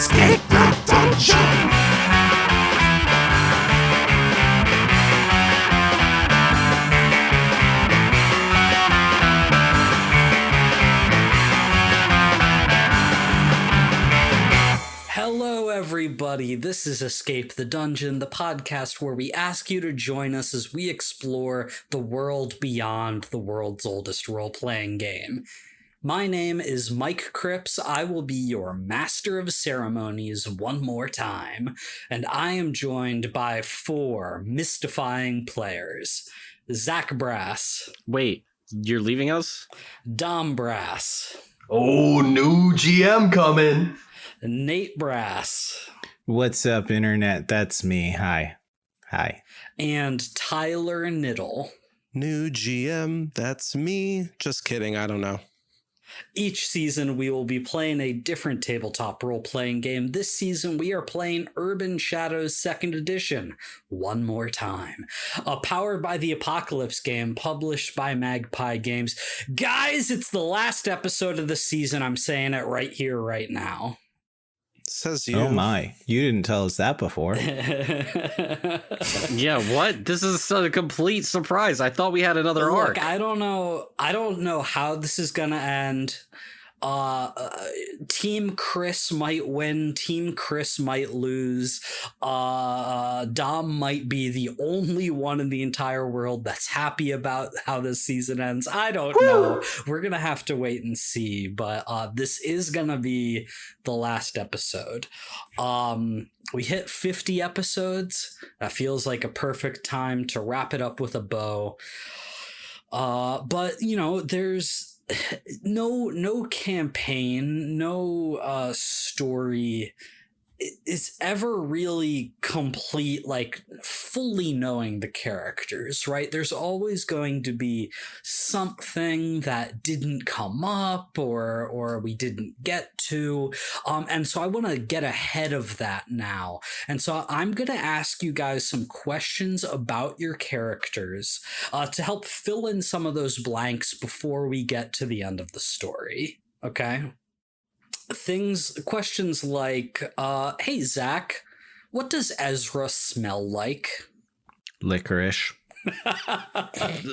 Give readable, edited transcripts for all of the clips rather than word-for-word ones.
Escape the dungeon! Hello, everybody. This is Escape the Dungeon, the podcast where we ask you to join us as we explore the world beyond the world's oldest role-playing game. My name is Mike Cripps. I will be your master of ceremonies one more time, and I am joined by 4 mystifying players. Zach Brass. Wait, you're leaving us? Dom Brass. Oh, new GM coming. Nate Brass. What's up, Internet? That's me. Hi. And Tyler Knittle. New GM, that's me. Just kidding, I don't know. Each season, we will be playing a different tabletop role-playing game. This season, we are playing Urban Shadows 2nd Edition, one more time. A Powered by the Apocalypse game, published by Magpie Games. Guys, it's the last episode of the season. I'm saying it right here, right now. Says you. Oh my, you didn't tell us that before. Yeah, what? This is a complete surprise. I thought we had another arc. I don't know how this is gonna end. Team Chris might win, Team Chris might lose. Dom might be the only one in the entire world that's happy about how this season ends. I don't know. We're gonna have to wait and see, but this is gonna be the last episode. We hit 50 episodes. That feels like a perfect time to wrap it up with a bow. But you know, there's no campaign, no story is ever really complete, like fully knowing the characters, right? There's always going to be something that didn't come up or we didn't get to. And so I want to get ahead of that now. And so I'm going to ask you guys some questions about your characters to help fill in some of those blanks before we get to the end of the story. Okay? Questions like, hey, Zach, what does Ezra smell like? Licorice.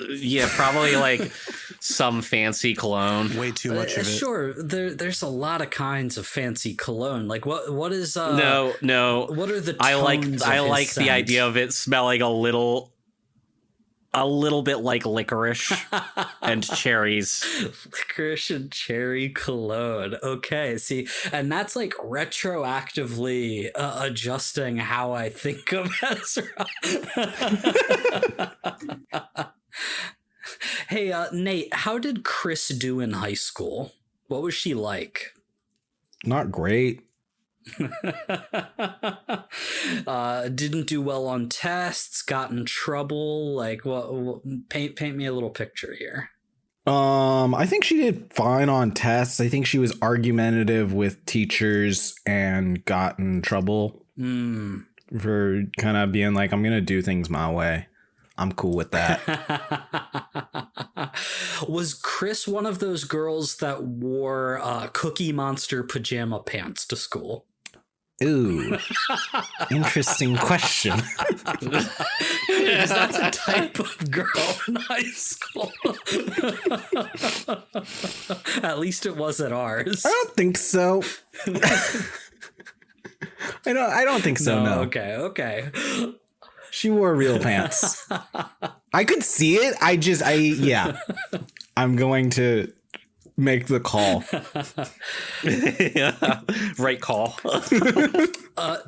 Yeah, probably like some fancy cologne. Way too much of it. Sure, there's a lot of kinds of fancy cologne. Like what is No. what are the tones I like of the his scent? idea of it smelling a little bit like licorice and cherries. Licorice and cherry cologne. Okay, see, and that's like retroactively adjusting how I think of Ezra. Hey, Nate, how did Chris do in high school? What was she like? Not great. Didn't do well on tests, got in trouble. Like, what paint me a little picture here. I think she did fine on tests. I think she was argumentative with teachers and got in trouble for kind of being like, I'm gonna do things my way. I'm cool with that. Was Chris one of those girls that wore Cookie Monster pajama pants to school? Ooh, interesting question. Because that's a type of girl in high school. At least it was at ours. I don't think so. I don't think so. No. Okay. She wore real pants. I could see it. Yeah. I'm going to make the call. Yeah, right call.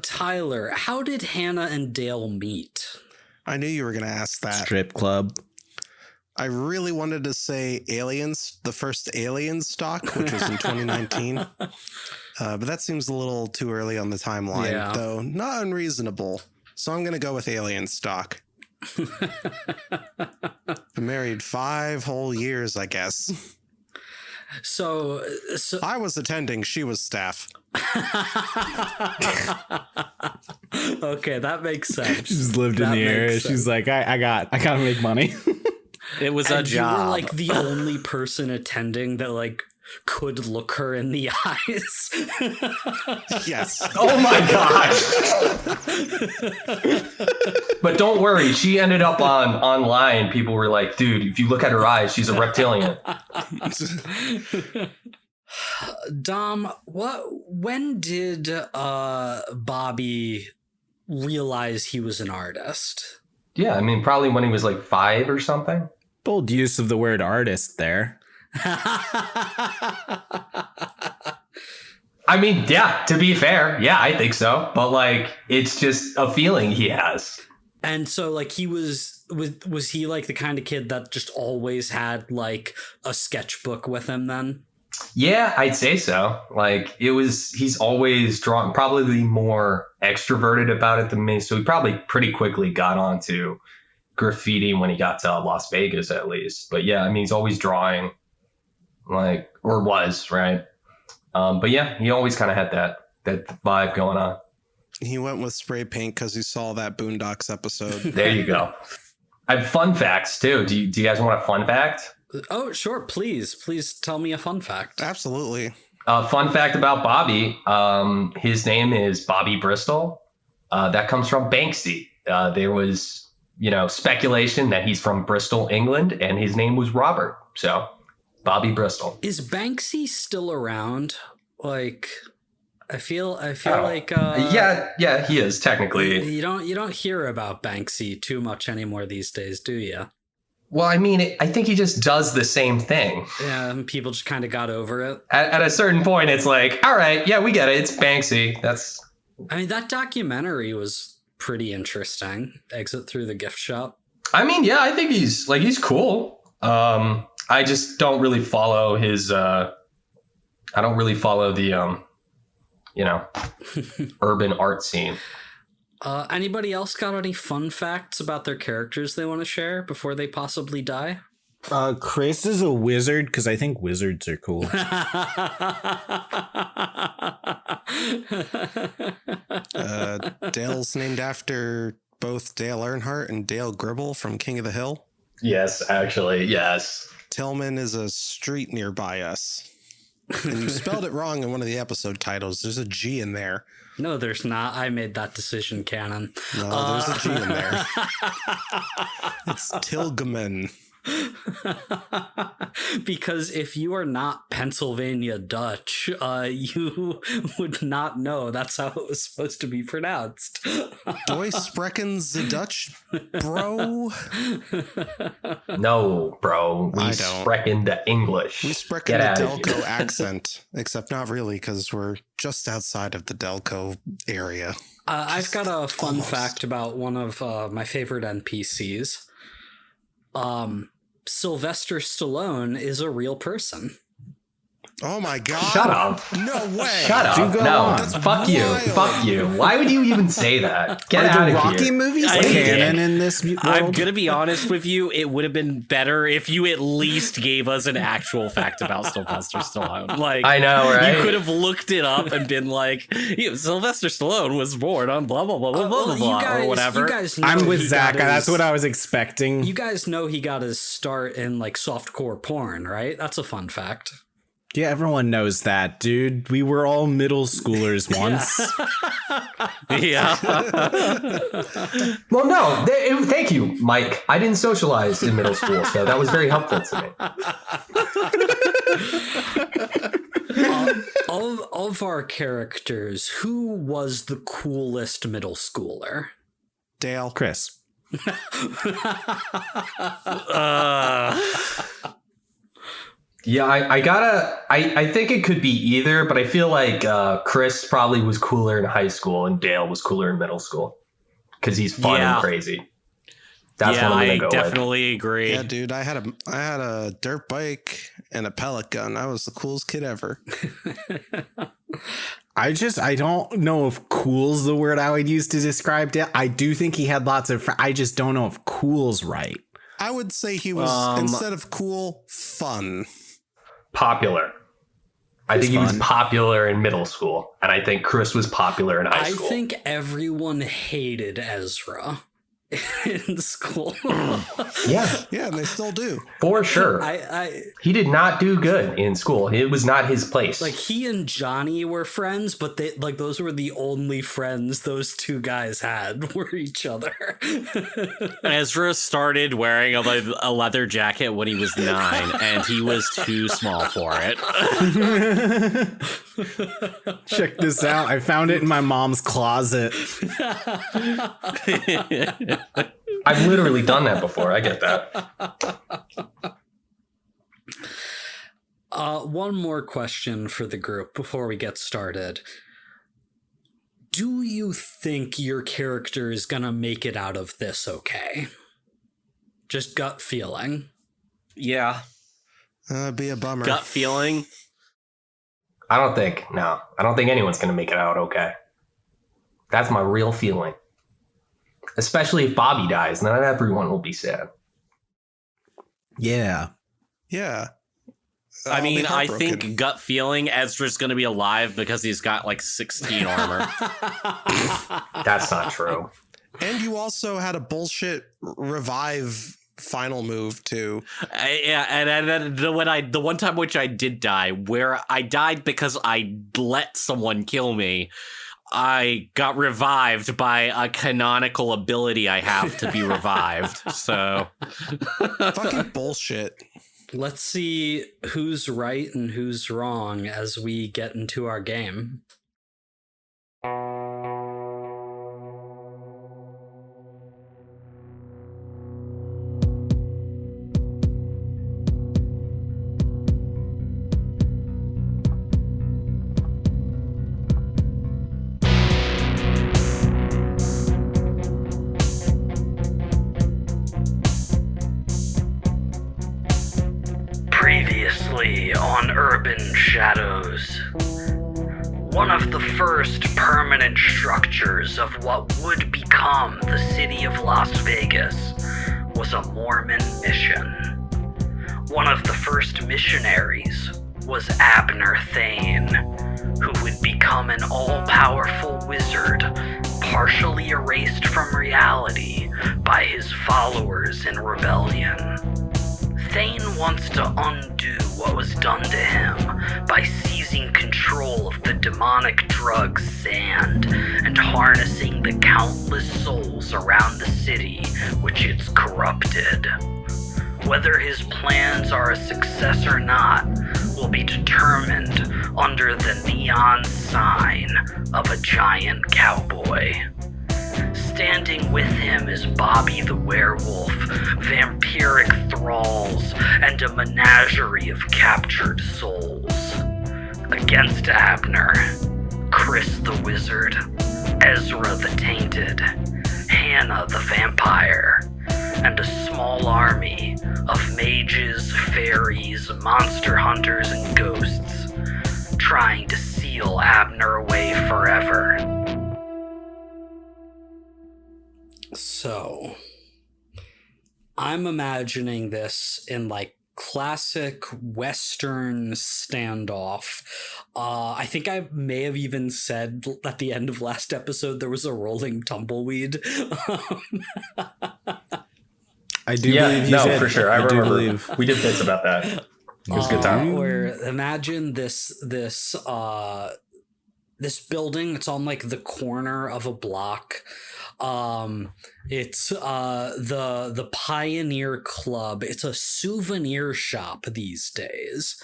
Tyler, how did Hannah and Dale meet? I knew you were going to ask that. Strip club. I really wanted to say Aliens, the first Alien stock, which was in 2019. But that seems a little too early on the timeline, though not unreasonable. So I'm going to go with Alien stock. Been married 5 whole years, I guess. So I was attending, she was staff. Okay, that makes sense. She just lived in the area. She's like, I gotta make money. It was a and job. You were like the only person attending that like could look her in the eyes. Yes. Oh my gosh. But don't worry, she ended up online. People were like, dude, if you look at her eyes, she's a reptilian. Dom, when did Bobby realize he was an artist? Yeah, I mean, probably when he was like 5 or something. Bold use of the word artist there. I mean, yeah, to be fair, yeah, I think so. But like, it's just a feeling he has. And so like he was he like the kind of kid that just always had like a sketchbook with him then? Yeah, I'd say so. Like he's always drawn, probably more extroverted about it than me. So he probably pretty quickly got onto graffiti when he got to Las Vegas, at least. But yeah, I mean, he's always drawing, like, or was, right? But yeah, he always kind of had that vibe going on. He went with spray paint because he saw that Boondocks episode. There you go. I have fun facts too. Do you guys want a fun fact? Oh, sure. Please tell me a fun fact. Absolutely. Fun fact about Bobby. His name is Bobby Bristol. That comes from Banksy. There was, speculation that he's from Bristol, England, and his name was Robert. So Bobby Bristol. Is Banksy still around? Like, I feel like yeah, he is technically. You don't hear about Banksy too much anymore these days, do you? Well, I mean, I think he just does the same thing. Yeah, and people just kind of got over it. At a certain point, it's like, all right, yeah, we get it. It's Banksy. I mean, that documentary was pretty interesting. Exit Through the Gift Shop. I mean, yeah, I think he's cool. I just don't really follow his. I don't really follow the urban art scene. Anybody else got any fun facts about their characters they want to share before they possibly die? Chris is a wizard because I think wizards are cool. Dale's named after both Dale Earnhardt and Dale Gribble from King of the Hill. Yes, actually, yes. Tillman is a street nearby us. And you spelled it wrong in one of the episode titles. There's a G in there. No, there's not. I made that decision, Canon. No, there's a G in there. It's Tilgeman. Because if you are not Pennsylvania Dutch, you would not know that's how it was supposed to be pronounced. Doy spreken the Dutch, bro? No, bro. We I don't. spreken the English. We spreken Get the out of here. Delco accent, except not really because we're just outside of the Delco area. I've got a fun Almost. fact about one of my favorite NPCs. Sylvester Stallone is a real person. Oh my god. Shut up. No way. Shut up. Do go No. on. That's Fuck you. wild. Fuck you. Why would you even say that? Get Are out the of Rocky here. movies I canon did. in this world? I'm gonna be honest with you. It would have been better if you at least gave us an actual fact about Sylvester Stallone. Like, I know, right? You could have looked it up and been like, Sylvester Stallone was born on blah blah blah blah blah blah or whatever. You guys know I'm with he Zach. got That's his- what I was expecting. You guys know he got his start in like softcore porn, right? That's a fun fact. Yeah, everyone knows that, dude. We were all middle schoolers once. Yeah. Well, no. Thank you, Mike. I didn't socialize in middle school, so that was very helpful to me. Of our characters, who was the coolest middle schooler? Dale. Chris. Yeah, I think it could be either, but I feel like Chris probably was cooler in high school and Dale was cooler in middle school because he's fun Yeah. and crazy. That's yeah, what I'm I gonna go with. definitely agree. Yeah, dude, I had a dirt bike and a pellet gun. I was the coolest kid ever. I don't know if cool's the word I would use to describe Dale. I do think he had lots of I just don't know if cool's right. I would say he was, instead of cool, fun. Popular. I think he was fun. popular in middle school, and I think Chris was popular in high I school. think everyone hated Ezra in school. Yeah, Yeah, and they still do. for sure. I He did not do good in school. It was not his place. like he and Johnny were friends, but they like those were the only friends those two guys had were each other. Ezra started wearing a leather jacket when he was 9, and he was too small for it. Check this out. I found it in my mom's closet. I've literally done that before. I get that. One more question for the group before we get started. Do you think your character is gonna make it out of this okay? Just gut feeling. Yeah. Be a bummer. Gut feeling. I don't think anyone's going to make it out okay. That's my real feeling. Especially if Bobby dies, then everyone will be sad. Yeah. Yeah. I I'll be mean, I heartbroken. think gut feeling Ezra's going to be alive because he's got like 16 armor. That's not true. And you also had a bullshit revive final move too. Yeah, and the one time which I did die, where I died because I let someone kill me, I got revived by a canonical ability I have to be revived. So Fucking bullshit. Let's see who's right and who's wrong as we get into our game. Previously on Urban Shadows. One of the first permanent structures of what would become the city of Las Vegas was a Mormon mission. One of the first missionaries was Abner Thane, who would become an all-powerful wizard, partially erased from reality by his followers in rebellion. Thane wants to undo what was done to him by seizing control of the demonic drug sand and harnessing the countless souls around the city which it's corrupted. Whether his plans are a success or not will be determined under the neon sign of a giant cowboy. Standing with him is Bobby the werewolf, vampiric thralls, and a menagerie of captured souls. Against Abner, Chris the wizard, Ezra the tainted, Hannah the vampire, and a small army of mages, fairies, monster hunters, and ghosts, trying to seal Abner away forever. So, I'm imagining this in like classic Western standoff. I think I may have even said at the end of last episode there was a rolling tumbleweed. I do believe you said for sure. I remember believe. we did bits about that. It was a good time. Where imagine this building. It's on like the corner of a block. It's the Pioneer Club. It's a souvenir shop these days,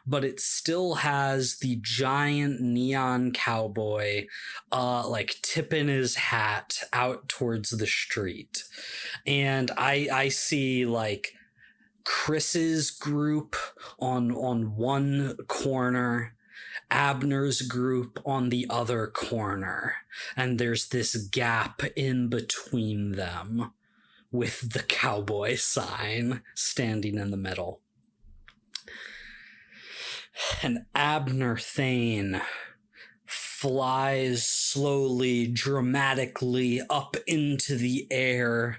but it still has the giant neon cowboy like tipping his hat out towards the street. And I see like Chris's group on one corner, Abner's group on the other corner, and there's this gap in between them with the cowboy sign standing in the middle. And Abner Thane flies slowly, dramatically up into the air.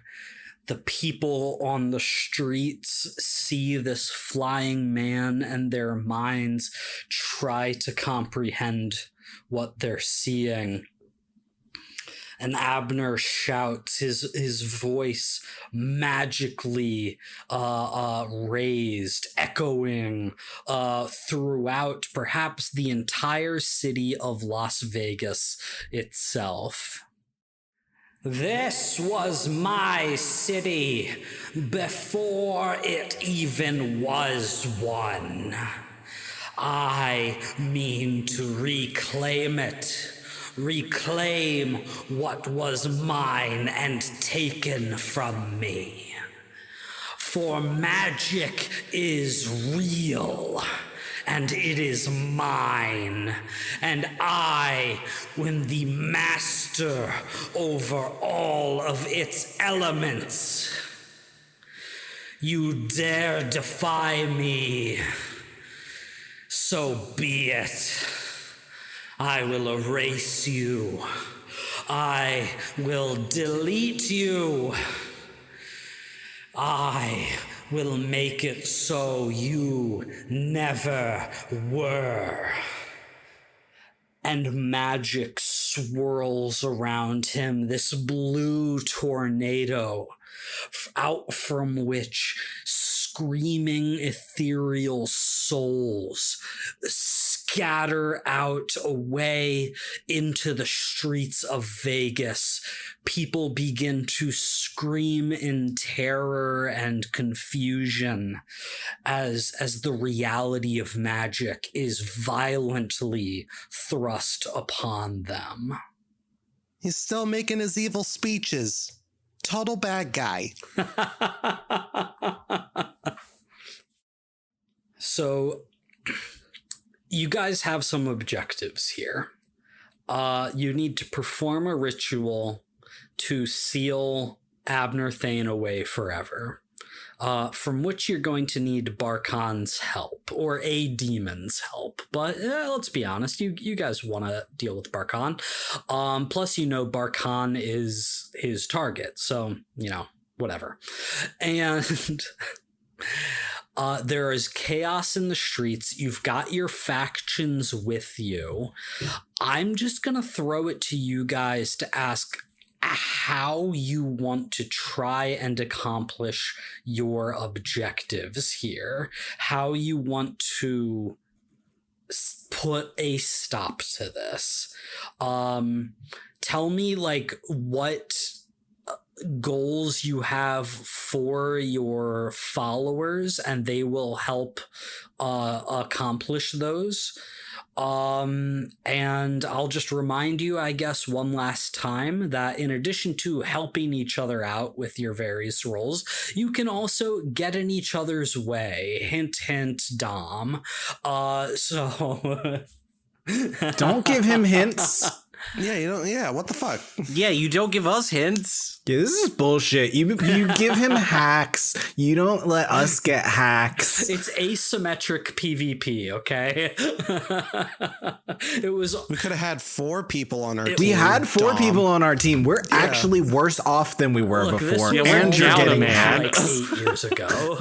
The people on the streets see this flying man and their minds try to comprehend what they're seeing. And Abner shouts, his voice magically raised, echoing throughout perhaps the entire city of Las Vegas itself. This was my city before it even was one. I mean to reclaim it. Reclaim what was mine and taken from me. For magic is real, and it is mine, and I am the master over all of its elements. You dare defy me, so be it. I will erase you. I will delete you. I will make it so you never were. And magic swirls around him, this blue tornado, out from which screaming ethereal souls scatter out away into the streets of Vegas. People begin to scream in terror and confusion as the reality of magic is violently thrust upon them. He's still making his evil speeches. Total bad guy. So you guys have some objectives here. You need to perform a ritual to seal Abner Thane away forever, from which you're going to need Barkhan's help, or a demon's help. But let's be honest, you guys want to deal with Barkhan. Plus, Barkhan is his target, so, whatever. And there is chaos in the streets. You've got your factions with you. I'm just going to throw it to you guys to ask how you want to try and accomplish your objectives here. How you want to put a stop to this. Tell me, what goals you have for your followers, and they will help accomplish those. And I'll just remind you, I guess, one last time that in addition to helping each other out with your various roles, you can also get in each other's way. Hint, hint, Dom. So Don't give him hints. Yeah, you don't. Yeah, what the fuck? Yeah, you don't give us hints. Yeah, this is bullshit. You give him hacks. You don't let us get hacks. It's asymmetric PvP, okay? We could have had 4 people on our team. We had 4 Dom. people on our team. We're actually worse off than we were before. Yeah, we're and you're down a getting man. hacks. 8 years ago.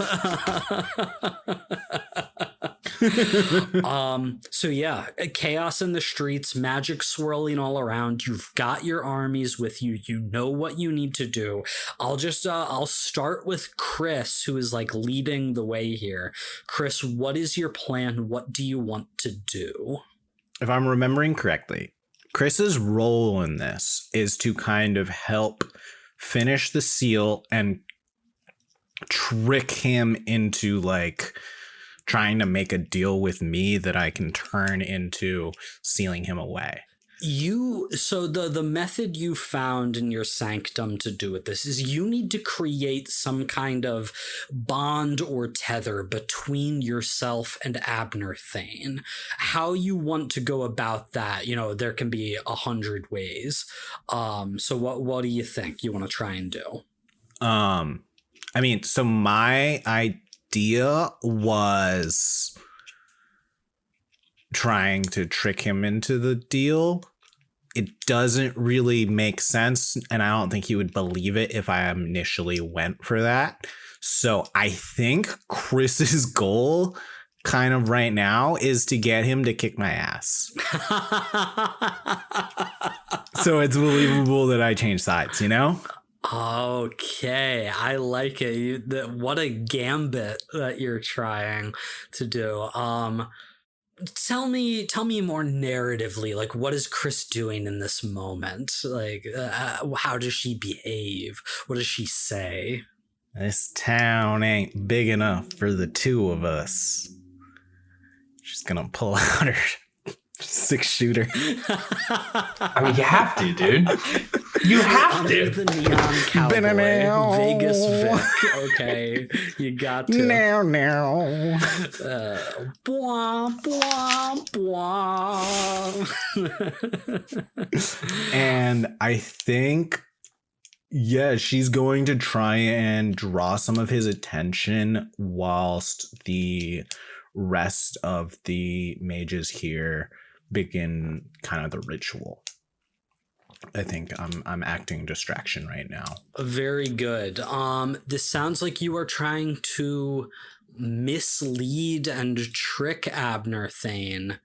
So yeah, chaos in the streets, magic swirling all around. You've got your armies with you. You know what you need to do. I'll start with Chris, who is leading the way here. Chris, what is your plan? What do you want to do? If I'm remembering correctly, Chris's role in this is to kind of help finish the seal and trick him into trying to make a deal with me that I can turn into sealing him away. So the method you found in your sanctum to do with this is you need to create some kind of bond or tether between yourself and Abner Thane. How you want to go about that, there can be 100 ways. So what do you think you want to try and do? So my idea was trying to trick him into the deal. It doesn't really make sense, and I don't think he would believe it if I initially went for that. So I think Chris's goal kind of right now is to get him to kick my ass. So So it's believable that I change sides, you know? Okay, I like it. What a gambit that you're trying to do. Tell me more narratively, like, what is Chris doing in this moment? Like, how does she behave? What does she say? This town ain't big enough for the two of us. She's gonna pull out her 6-shooter. I mean, you have to, dude. You have Under to. the neon cowboy, Vegas Vic. Okay, you got to. Now. Bwah, bwah, bwah. And I think, yeah, she's going to try and draw some of his attention whilst the rest of the mages here begin kind of the ritual. I think I'm acting distraction right now. Very good. This sounds like you are trying to mislead and trick Abner Thane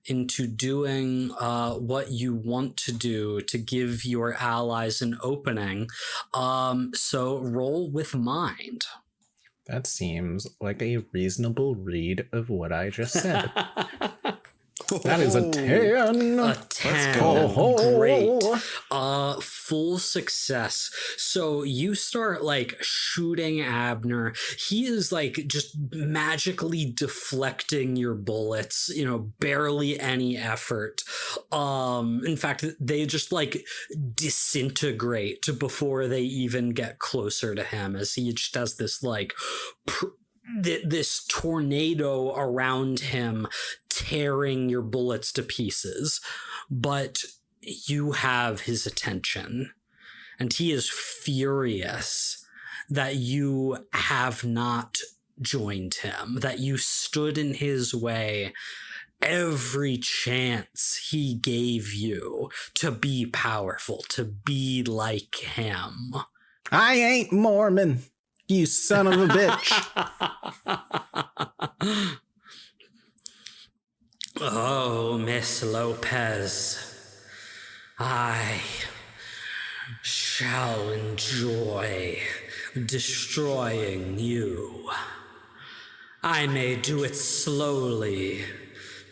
into doing what you want to do to give your allies an opening. So roll with mind. That seems like a reasonable read of what I just said. That is a 10. A 10. go. Great. Full success. So you start like shooting Abner. He is like just magically deflecting your bullets, barely any effort. In fact, they just like disintegrate before they even get closer to him, as he just has this like this tornado around him tearing your bullets to pieces. But you have his attention, and he is furious that you have not joined him, that you stood in his way every chance he gave you to be powerful, to be like him. I ain't Mormon, you son of a bitch. Oh, Miss Lopez, I shall enjoy destroying you. I may do it slowly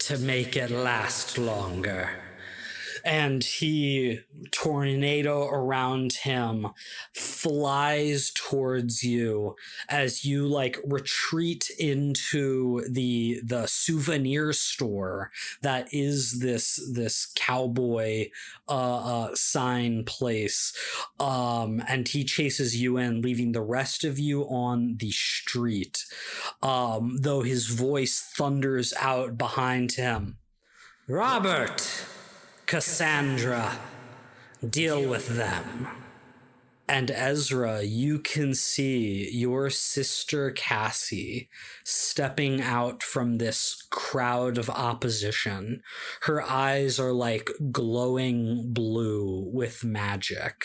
to make it last longer. And he, tornado around him, flies towards you as you like retreat into the souvenir store that is this cowboy sign place. And he chases you in, leaving the rest of you on the street. Though his voice thunders out behind him. Robert! Cassandra, deal with them. And Ezra, you can see your sister Cassie stepping out from this crowd of opposition. Her eyes are like glowing blue with magic.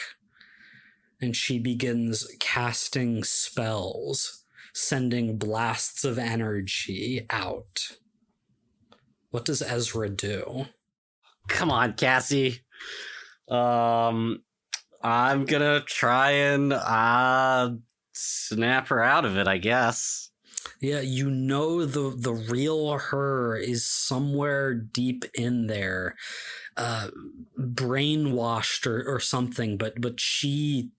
And she begins casting spells, sending blasts of energy out. What does Ezra do? Come on, Cassie. I'm gonna try and snap her out of it, I guess. Yeah, the real her is somewhere deep in there, brainwashed or something. But she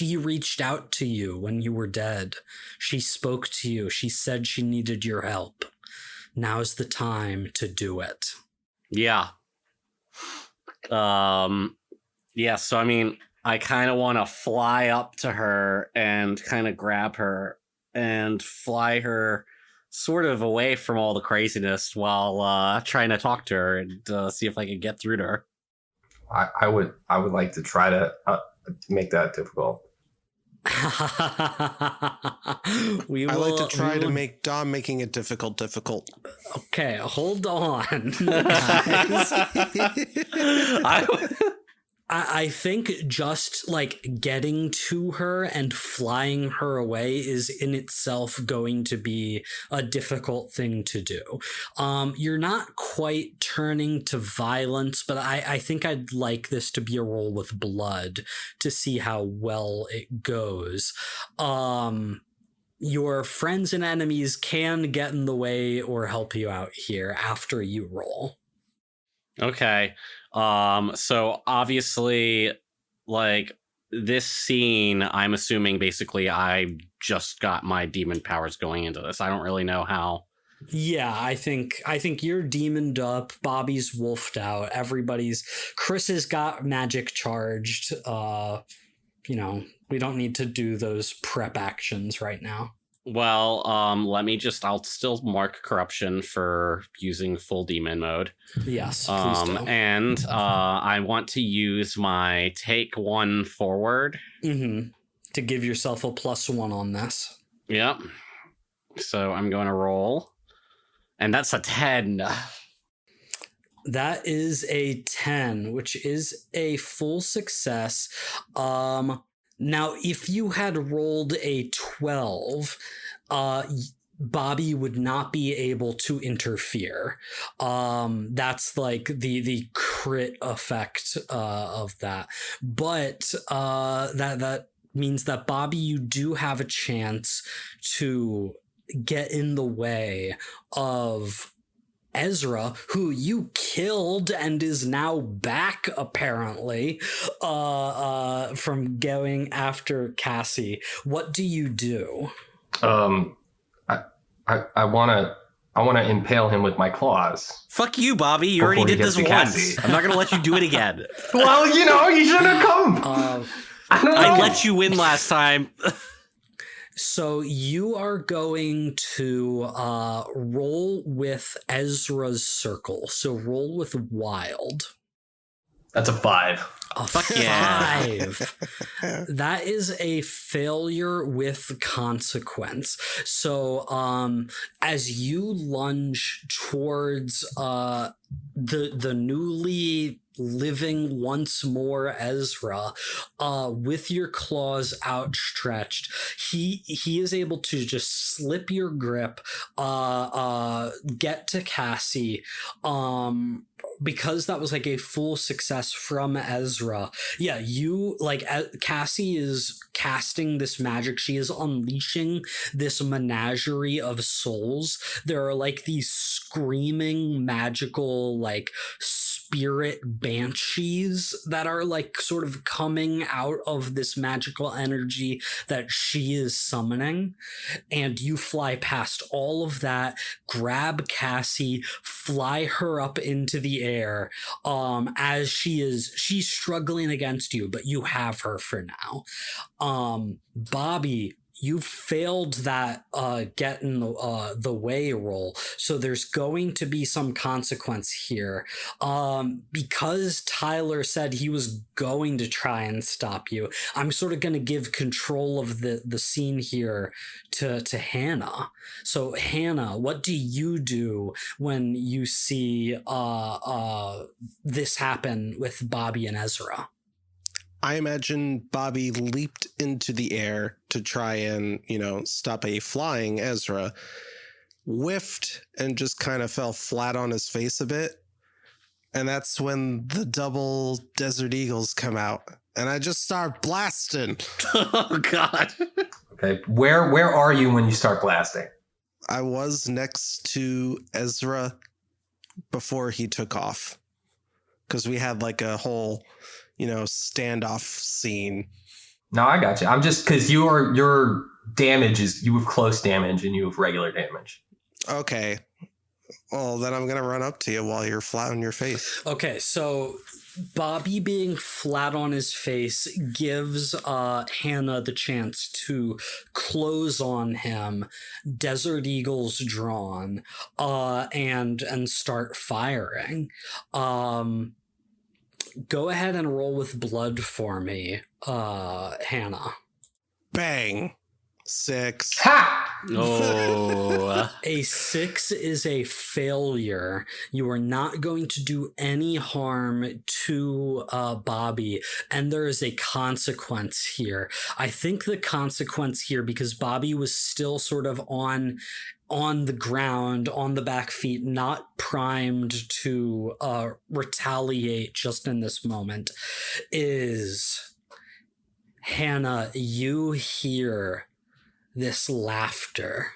reached out to you when you were dead. She spoke to you. She said she needed your help. Now's the time to do it. Yeah. So I mean, I kind of want to fly up to her and kind of grab her and fly her sort of away from all the craziness while trying to talk to her and see if I can get through to her. I would like to try to make that difficult. I like to try to make Dom making it difficult. Okay, hold on. I think just like getting to her and flying her away is in itself going to be a difficult thing to do. You're not quite turning to violence, but I think I'd like this to be a roll with blood to see how well it goes. Your friends and enemies can get in the way or help you out here after you roll. Okay. So obviously, like, this scene, I'm assuming basically I just got my demon powers going into this. I don't really know how. Yeah, I think you're demoned up. Bobby's wolfed out. Chris has got magic charged. We don't need to do those prep actions right now. Well, I'll still mark corruption for using full demon mode. Yes, please do. And I want to use my take one forward. Mm-hmm. To give yourself a +1 on this. Yep. So I'm going to roll. And that's a 10. That is a 10, which is a full success. Now, if you had rolled a 12, Bobby would not be able to interfere. That's like the crit effect of that. But that means that Bobby, you do have a chance to get in the way of Ezra, who you killed and is now back apparently from going after Cassie. What do you do? I want to impale him with my claws. Fuck you, Bobby. You already did this once. I'm not gonna let you do it again. Well, you should have come. I let you win last time. So you are going to roll with Ezra's circle. So roll with wild. That's a 5. A Fuck yeah. 5. That is a failure with consequence. So as you lunge towards the newly living once more Ezra, with your claws outstretched, he is able to just slip your grip, get to Cassie, because that was like a full success from Ezra. Yeah, you like Cassie is casting this magic. She is unleashing this menagerie of souls. There are like these screaming magical like spirit banshees that are like sort of coming out of this magical energy that she is summoning, and you fly past all of that, grab Cassie, fly her up into the air as she's struggling against you, but you have her for now. Bobby, you failed that get in the way roll, so there's going to be some consequence here. Because Tyler said he was going to try and stop you, I'm sort of going to give control of the scene here to Hannah. So Hannah, what do you do when you see this happen with Bobby and Ezra? I imagine Bobby leaped into the air to try and, stop a flying Ezra, whiffed and just kind of fell flat on his face a bit. And that's when the double Desert Eagles come out. And I just start blasting. Oh, God. Okay. Where are you when you start blasting? I was next to Ezra before he took off. Because we had like a whole... standoff scene. No, I got you. I'm just because your damage is you have close damage and you have regular damage. Okay. Well, then I'm gonna run up to you while you're flat on your face. Okay, so Bobby being flat on his face gives Hannah the chance to close on him, Desert Eagles drawn, and start firing. Go ahead and roll with blood for me, Hannah. Bang. 6. Ha! Oh. A 6 is a failure. You are not going to do any harm to Bobby, and there is a consequence here. I think the consequence here, because Bobby was still sort of on the ground, on the back feet, not primed to retaliate just in this moment, is Hannah, you hear this laughter.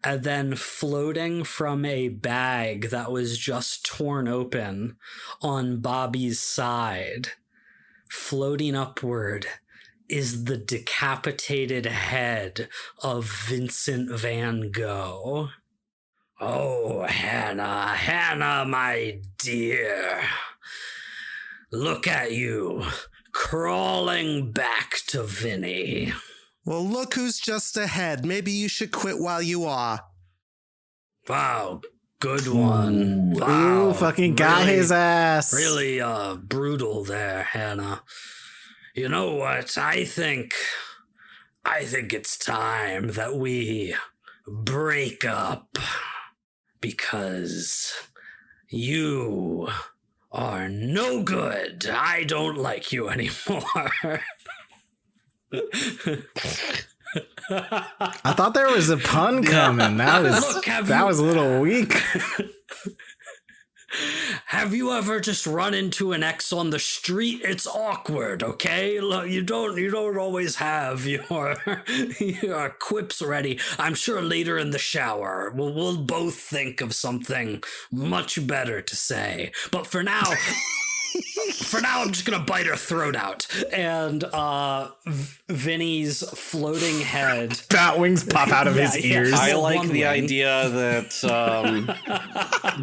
And then floating from a bag that was just torn open on Bobby's side, floating upward, is the decapitated head of Vincent van Gogh. Oh, Hannah, my dear. Look at you, crawling back to Vinny. Well, look who's just ahead. Maybe you should quit while you are. Wow, good one. Ooh, Wow, fucking got his ass. Really brutal there, Hannah. You know what? I think it's time that we break up, because you are no good. I don't like you anymore. I thought there was a pun coming. That was a little weak. Have you ever just run into an ex on the street? It's awkward, okay? Look, you don't always have your quips ready. I'm sure later in the shower we'll both think of something much better to say. But for now, I'm just gonna bite her throat out. And Vinny's floating head, Bat wings pop out of his ears. I like One the wing. idea that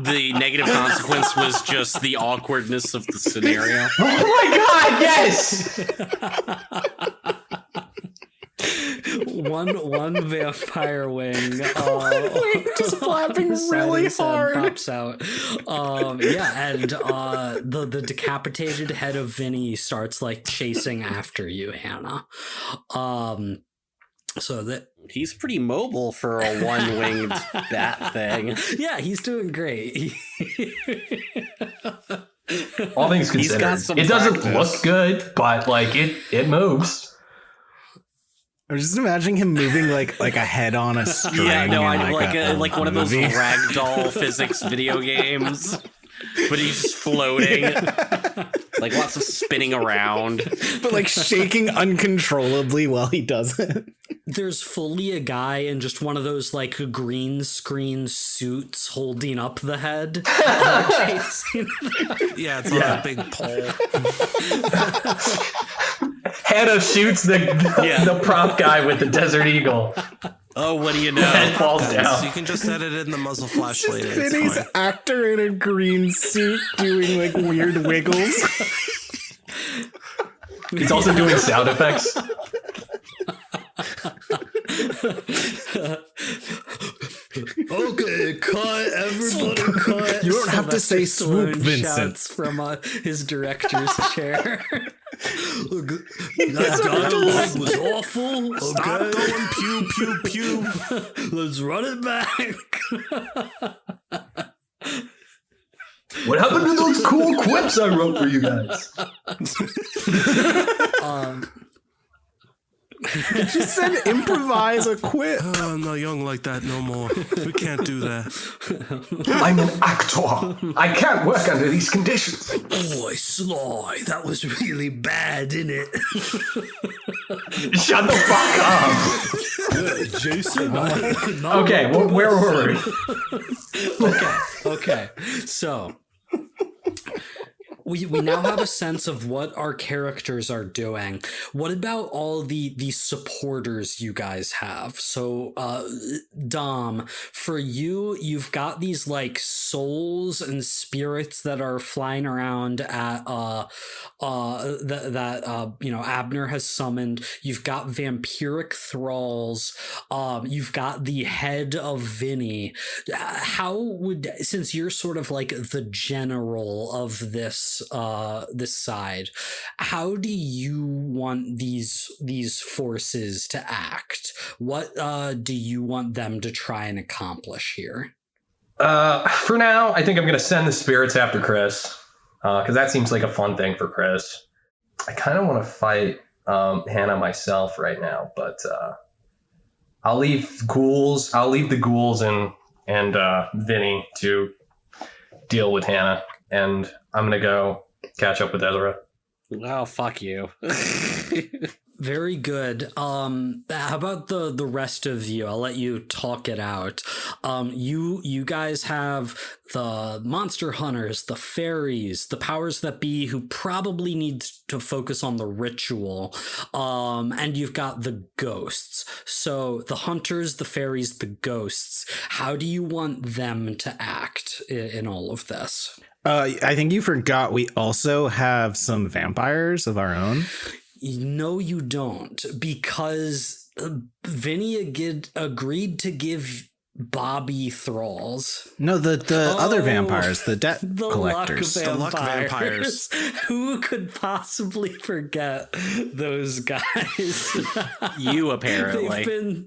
the negative consequence was just the awkwardness of the scenario. Oh my god, yes! one vampire wing Just flapping really hard. pops out. And the decapitated head of Vinny starts like chasing after you, Hannah. So that He's pretty mobile for a one-winged bat thing. yeah, he's doing great. All things He's got considered, some it doesn't practice. look good, but like it moves. I'm just imagining him moving like a head on a string. Yeah, no, in I like one of those movie. ragdoll physics video games, but he's just floating, like lots of spinning around. but like shaking uncontrollably while he does it. There's fully a guy in just one of those like green screen suits holding up the head. Chasing. Yeah, it's on a big pole. Hannah shoots the prop guy with the Desert Eagle. Oh, what do you know? Head falls So down. you can just edit it in the muzzle flash Just later. It's Vinny's fine. actor in a green suit doing like weird wiggles. He's also doing sound effects. Okay, cut, everybody cut. You don't have to say Sylvester swoop, Stallone Vincent. shouts from his director's chair. Look, that dialogue was awful. Okay, Stop going pew pew pew. let's run it back. What happened to those cool quips I wrote for you guys? Just said improvise a quip. Oh, I'm not young like that no more. We can't do that. I'm an actor. I can't work under these conditions. Boy, Sly, that was really bad, isn't it? Shut the fuck up. Jason. Okay, where were we? Okay. So we now have a sense of what our characters are doing. What about all the supporters you guys have? So Dom, for you, you've got these like souls and spirits that are flying around at that Abner has summoned. You've got vampiric thralls. You've got the head of Vinny. How would, since you're sort of like the general of this this side. How do you want these forces to act? What do you want them to try and accomplish here? For now, I think I'm going to send the spirits after Chris, because that seems like a fun thing for Chris. I kind of want to fight Hannah myself right now, but I'll leave the ghouls and Vinny to deal with Hannah, and I'm going to go catch up with Ezra. Oh, fuck you. Very good. How about the rest of you? I'll let you talk it out. You guys have the monster hunters, the fairies, the powers that be who probably need to focus on the ritual. And you've got the ghosts. So the hunters, the fairies, the ghosts. How do you want them to act in all of this? I think you forgot we also have some vampires of our own. No, you don't, because Vinny agreed to give Bobby thralls. No, the other vampires, the debt collectors. The luck vampires. Who could possibly forget those guys? You apparently.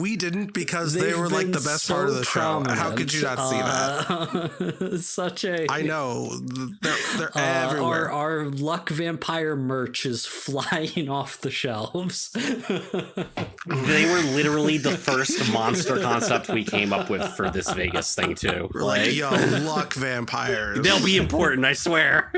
We didn't, because they were like the best part of the show. How could you not see that? Such a... I know. They're everywhere. Our luck vampire merch is flying off the shelves. They were literally the first monster concept we came up with for this Vegas thing too. We're like, yo, luck vampires. They'll be important, I swear.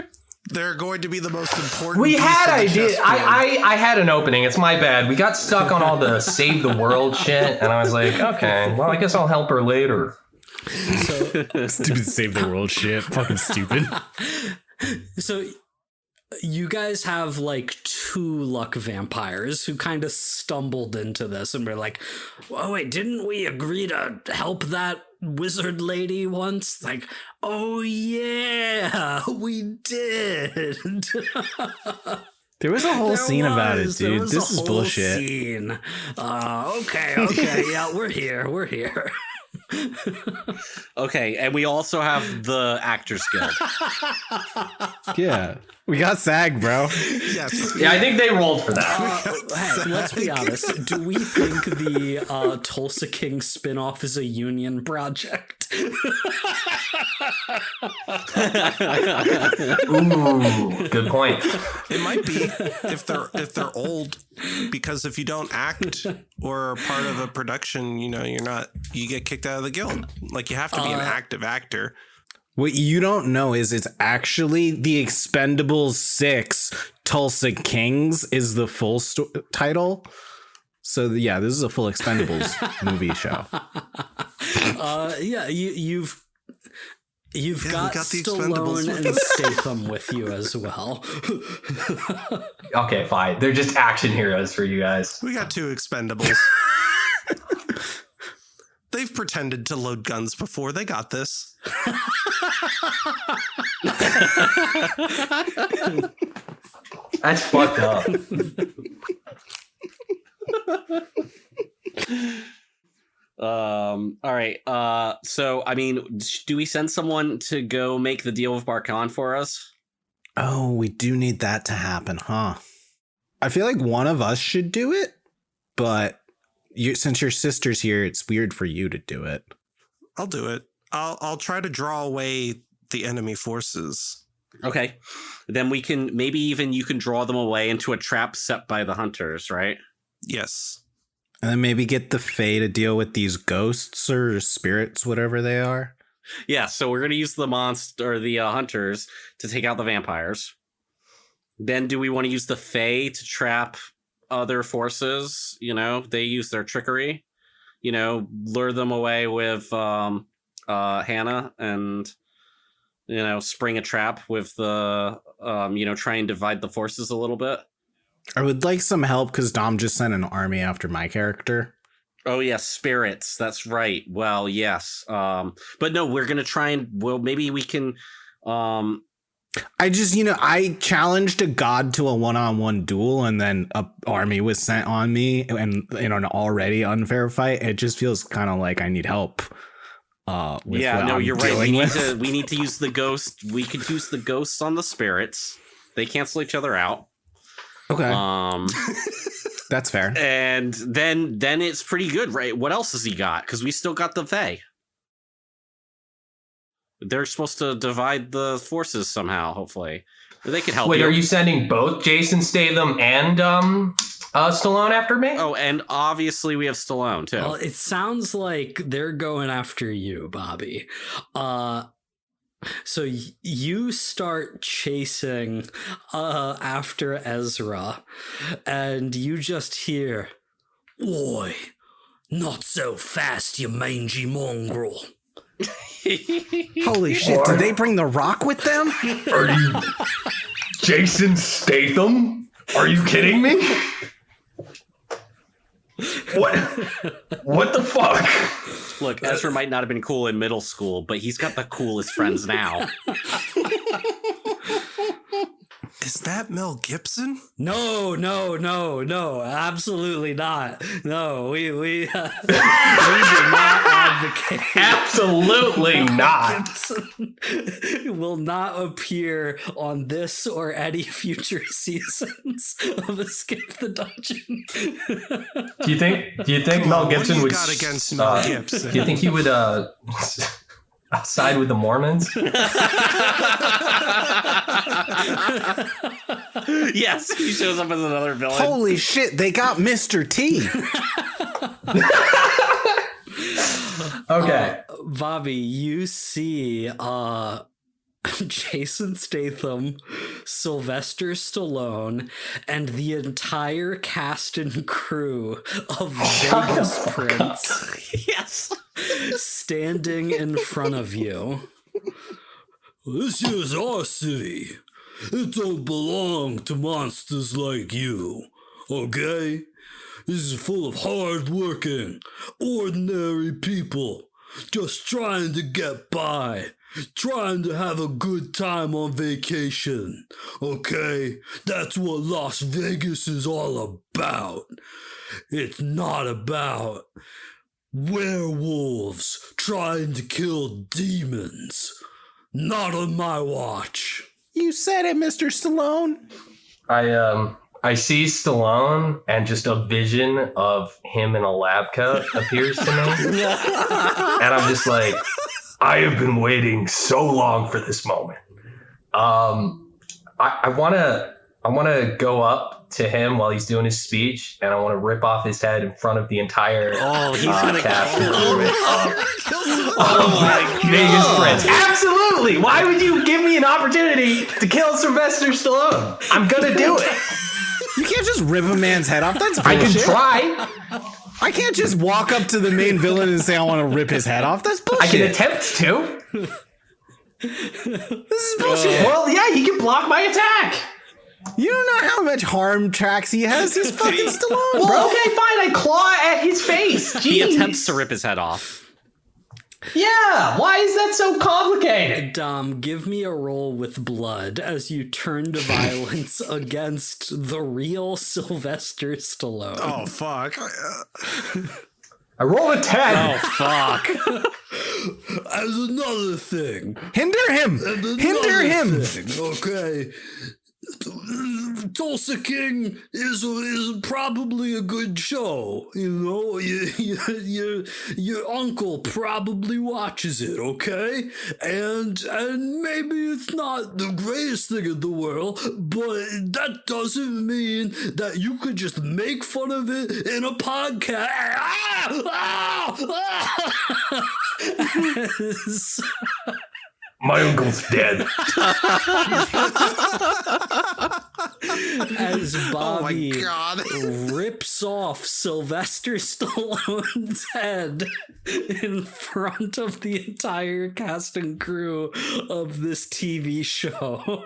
They're going to be the most important. We had ideas. I had an opening. It's my bad. We got stuck on all the save the world shit, and I was like, okay, well, I guess I'll help her later. So Stupid save the world shit. Fucking stupid. So you guys have like 2 luck vampires who kind of stumbled into this and were like, oh wait, didn't we agree to help that wizard lady once? Like, oh yeah, we did. There was a whole scene about it, dude. This is bullshit. Scene. Okay, yeah, we're here. Okay, and we also have the Actors Guild. Yeah. We got SAG, bro. Yes. Yeah, I think they rolled for that. Hey, let's be honest. Do we think the Tulsa King spinoff is a union project? Ooh, good point. It might be if they're old, because if you don't act or are part of a production, you get kicked out of the guild. Like, you have to be an active actor. What you don't know is it's actually the Expendables 6 Tulsa Kings is the full title. So yeah, this is a full Expendables movie show. Yeah, you've got the Stallone Expendables. and Statham with you as well. Okay, fine. They're just action heroes for you guys. We got 2 Expendables. They've pretended to load guns before. They got this. That's fucked up. All right. So I mean, do we send someone to go make the deal with Barkan for us? Oh, we do need that to happen, huh? I feel like one of us should do it, but since your sister's here, it's weird for you to do it. I'll do it. I'll try to draw away the enemy forces. Okay. Then we can, maybe even you can draw them away into a trap set by the hunters, right? Yes. And then maybe get the Fae to deal with these ghosts or spirits, whatever they are. Yeah, so we're going to use the monster or the hunters to take out the vampires. Then do we want to use the Fae to trap other forces? They use their trickery, lure them away with Hannah and, spring a trap with the, try and divide the forces a little bit. I would like some help because Dom just sent an army after my character. Oh, yes, spirits. That's right. Well, yes. But no, we're going to try and, maybe we can... I just, I challenged a god to a one-on-one duel and then a army was sent on me and in an already unfair fight. It just feels kind of like I need help. You're right. We need to use the ghost. We could use the ghosts on the spirits. They cancel each other out. Okay. That's fair. And then it's pretty good, right? What else has he got? Because we still got the Fae. They're supposed to divide the forces somehow, hopefully. They could help. Wait, are you sending both Jason Statham and Stallone after me? Oh, and obviously we have Stallone too. Well, it sounds like they're going after you, Bobby. So you start chasing after Ezra, and you just hear, "Oi, not so fast, you mangy mongrel." Holy shit, did they bring The Rock with them? Are you Jason Statham? Are you kidding me? What the fuck? Look, Ezra might not have been cool in middle school, but he's got the coolest friends now. Is that Mel Gibson? No, absolutely not. No, we do not advocate. Absolutely not. Gibson will not appear on this or any future seasons of Escape the Dungeon. Do you think Mel Gibson would got against Mel Gibson? Do you think he would side with the Mormons? Yes, he shows up as another villain. Holy shit, they got Mr. T. Okay. Bobby, you see Jason Statham, Sylvester Stallone, and the entire cast and crew of Vegas Prince Yes. standing in front of you. This is our city. It don't belong to monsters like you, okay? This is full of hard-working, ordinary people just trying to get by, trying to have a good time on vacation, okay? That's what Las Vegas is all about. It's not about werewolves trying to kill demons. Not on my watch. You said it, Mr. Stallone. I see Stallone and just a vision of him in a lab coat appears to me. And I'm just like, I have been waiting so long for this moment. I wanna go up to him while he's doing his speech, and I want to rip off his head in front of the entire he's gonna cast and kill crew him. of Vegas Prince. Absolutely. Why would you give me an opportunity to kill Sylvester Stallone? I'm gonna do it. You can't just rip a man's head off. That's I bullshit. can try. I can't just walk up to the main villain and say I want to rip his head off. That's bullshit. I can attempt to. This is bullshit. Well, yeah, he can block my attack. You don't know how much harm tracks he has. He's fucking Stallone, Well, bro. okay, fine. I claw at his face. Jeez. He attempts to rip his head off. Yeah, why is that so complicated? Dom, give me a roll with blood as you turn to violence against the real Sylvester Stallone. Oh, fuck. I rolled a 10. Oh, fuck. As another thing. Hinder him. Hinder him. Okay. Tulsa King is probably a good show, you know. Your uncle probably watches it, okay? And maybe it's not the greatest thing in the world, but that doesn't mean that you could just make fun of it in a podcast. My uncle's dead. As Bobby God. rips off Sylvester Stallone's head in front of the entire cast and crew of this TV show.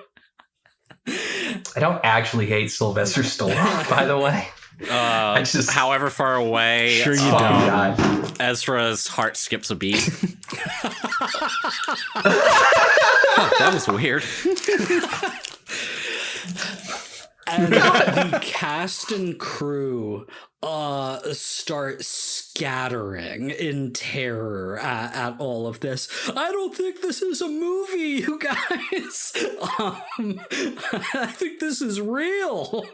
I don't actually hate Sylvester Stallone, by the way. I just, However far away, Sure you oh don't. God. Ezra's heart skips a beat. That was weird. And the cast and crew start scattering in terror at all of this. I don't think this is a movie, you guys. I think this is real.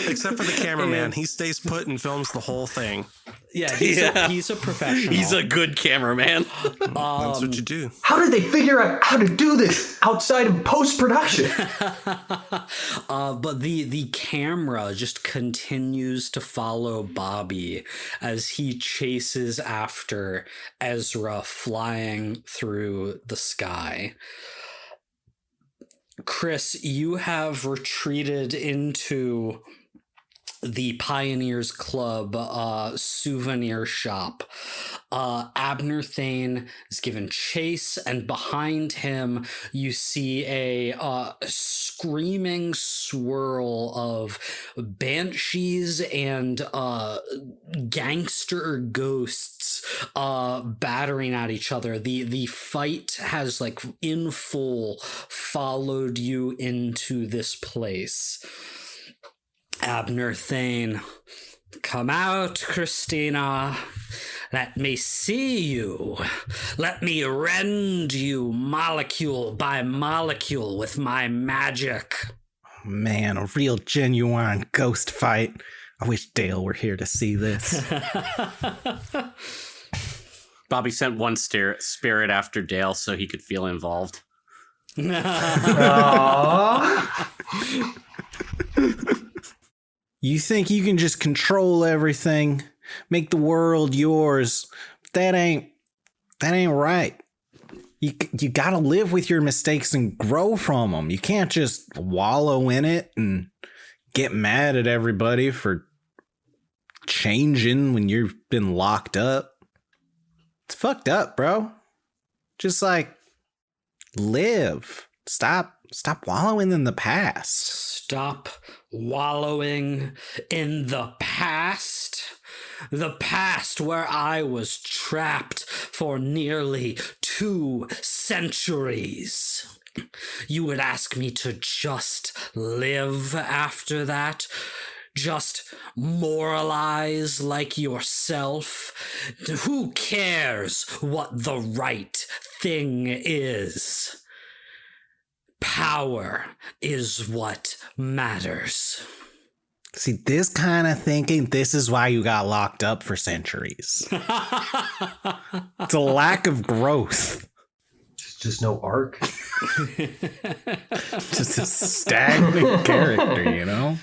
Except for the cameraman. He stays put and films the whole thing. Yeah, he's a professional. He's a good cameraman. That's what you do. How did they figure out how to do this outside of post-production? But the camera just continues to follow Bobby as he chases after Ezra flying through the sky. Chris, you have retreated into the Pioneers Club souvenir shop. Abner Thane is given chase, and behind him you see a screaming swirl of banshees and gangster ghosts battering at each other. The fight has, like, in full followed you into this place. Abner Thane, come out, Christina. Let me see you. Let me rend you molecule by molecule with my magic. Man, a real genuine ghost fight. I wish Dale were here to see this. Bobby sent one spirit after Dale so he could feel involved. You think you can just control everything, make the world yours? That ain't right. You gotta live with your mistakes and grow from them. You can't just wallow in it and get mad at everybody for changing when you've been locked up. It's fucked up, bro. Just, like, live. Stop wallowing in the past. Stop wallowing in the past. The past where I was trapped for nearly 2 centuries. You would ask me to just live after that? Just moralize like yourself? Who cares what the right thing is? Power is what matters. See, this kind of thinking, this is why you got locked up for centuries. It's a lack of growth. Just no arc. Just a stagnant character, you know?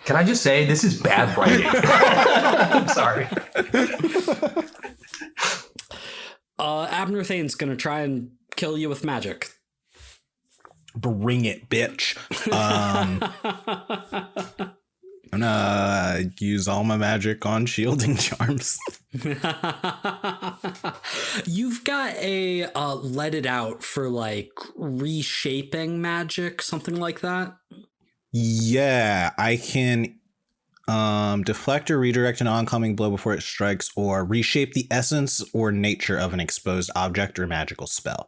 Can I just say, this is bad writing? I'm sorry. Abner Thane's gonna try and kill you with magic. Bring it, bitch. I'm gonna use all my magic on shielding charms. You've got a let it out for, like, reshaping magic, something like that. Yeah, I can deflect or redirect an oncoming blow before it strikes, or reshape the essence or nature of an exposed object or magical spell.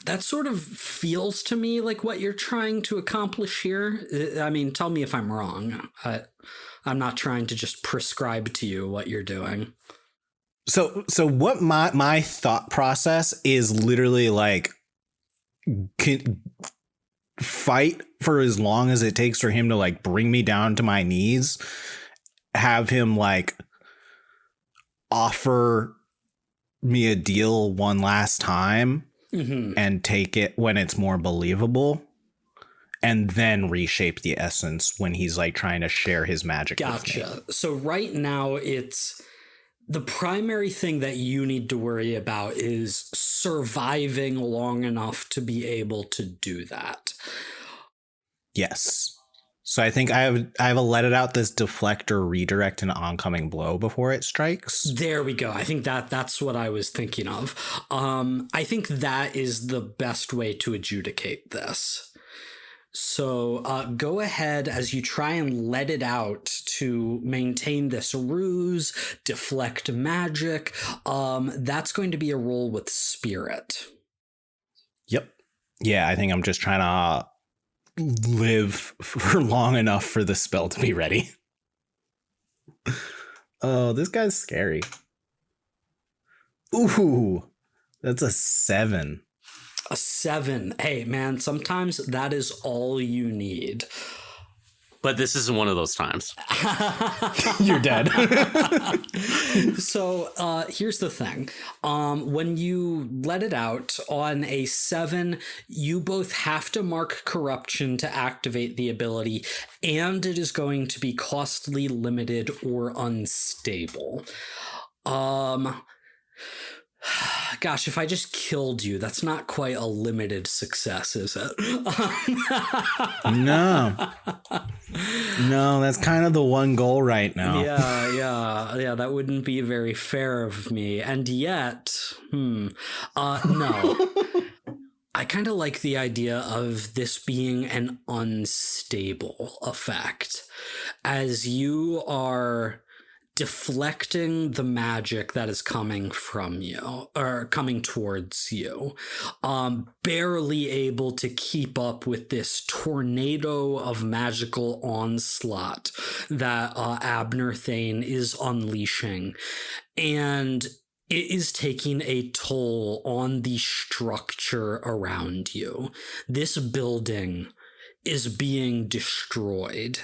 That sort of feels to me like what you're trying to accomplish here. I mean, tell me if I'm wrong. I'm not trying to just prescribe to you what you're doing. So what my thought process is literally like, fight for as long as it takes for him to, like, bring me down to my knees, have him, like, offer me a deal one last time, and take it when it's more believable, and then reshape the essence when he's, like, trying to share his magic with me. So right now, it's the primary thing that you need to worry about is surviving long enough to be able to do that. Yes. So I think I have a let it out this deflect or redirect an oncoming blow before it strikes. There we go. I think that's what I was thinking of. I think that is the best way to adjudicate this. So go ahead as you try and let it out to maintain this ruse, deflect magic. That's going to be a roll with spirit. Yep. Yeah, I think I'm just trying to live for long enough for the spell to be ready. Oh, this guy's scary. Ooh, that's a 7. A 7. Hey, man, sometimes that is all you need. But this isn't one of those times. You're dead. So here's the thing. When you let it out on a 7, you both have to mark corruption to activate the ability, and it is going to be costly, limited, or unstable. Gosh, if I just killed you, that's not quite a limited success, is it? No, that's kind of the one goal right now. Yeah, that wouldn't be very fair of me. And yet, no. I kind of like the idea of this being an unstable effect, as you are deflecting the magic that is coming from you or coming towards you, barely able to keep up with this tornado of magical onslaught that Abner Thane is unleashing, and it is taking a toll on the structure around you. This building is being destroyed.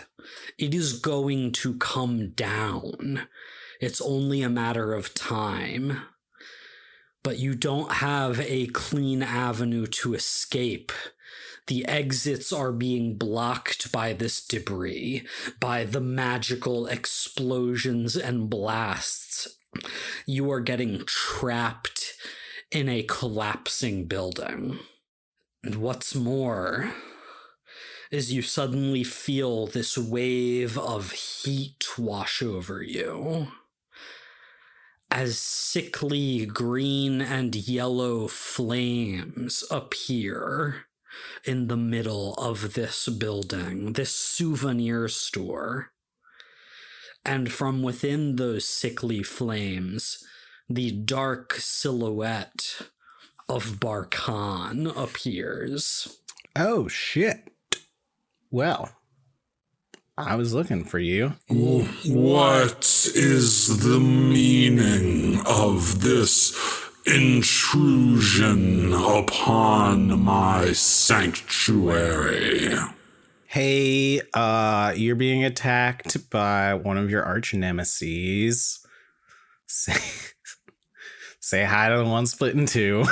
It is going to come down. It's only a matter of time. But you don't have a clean avenue to escape. The exits are being blocked by this debris, by the magical explosions and blasts. You are getting trapped in a collapsing building. And what's more is you suddenly feel this wave of heat wash over you as sickly green and yellow flames appear in the middle of this building, this souvenir store. And from within those sickly flames, the dark silhouette of Barkhan appears. Oh, shit. Well, I was looking for you. What is the meaning of this intrusion upon my sanctuary? Hey, you're being attacked by one of your arch nemesis. Say hi to the one split in two.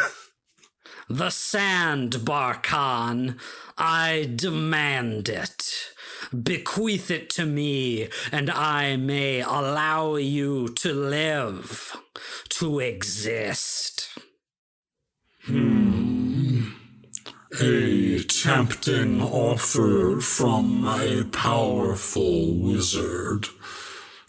The sand, Barkhan. I demand it. Bequeath it to me, and I may allow you to live, to exist. A tempting offer from a powerful wizard.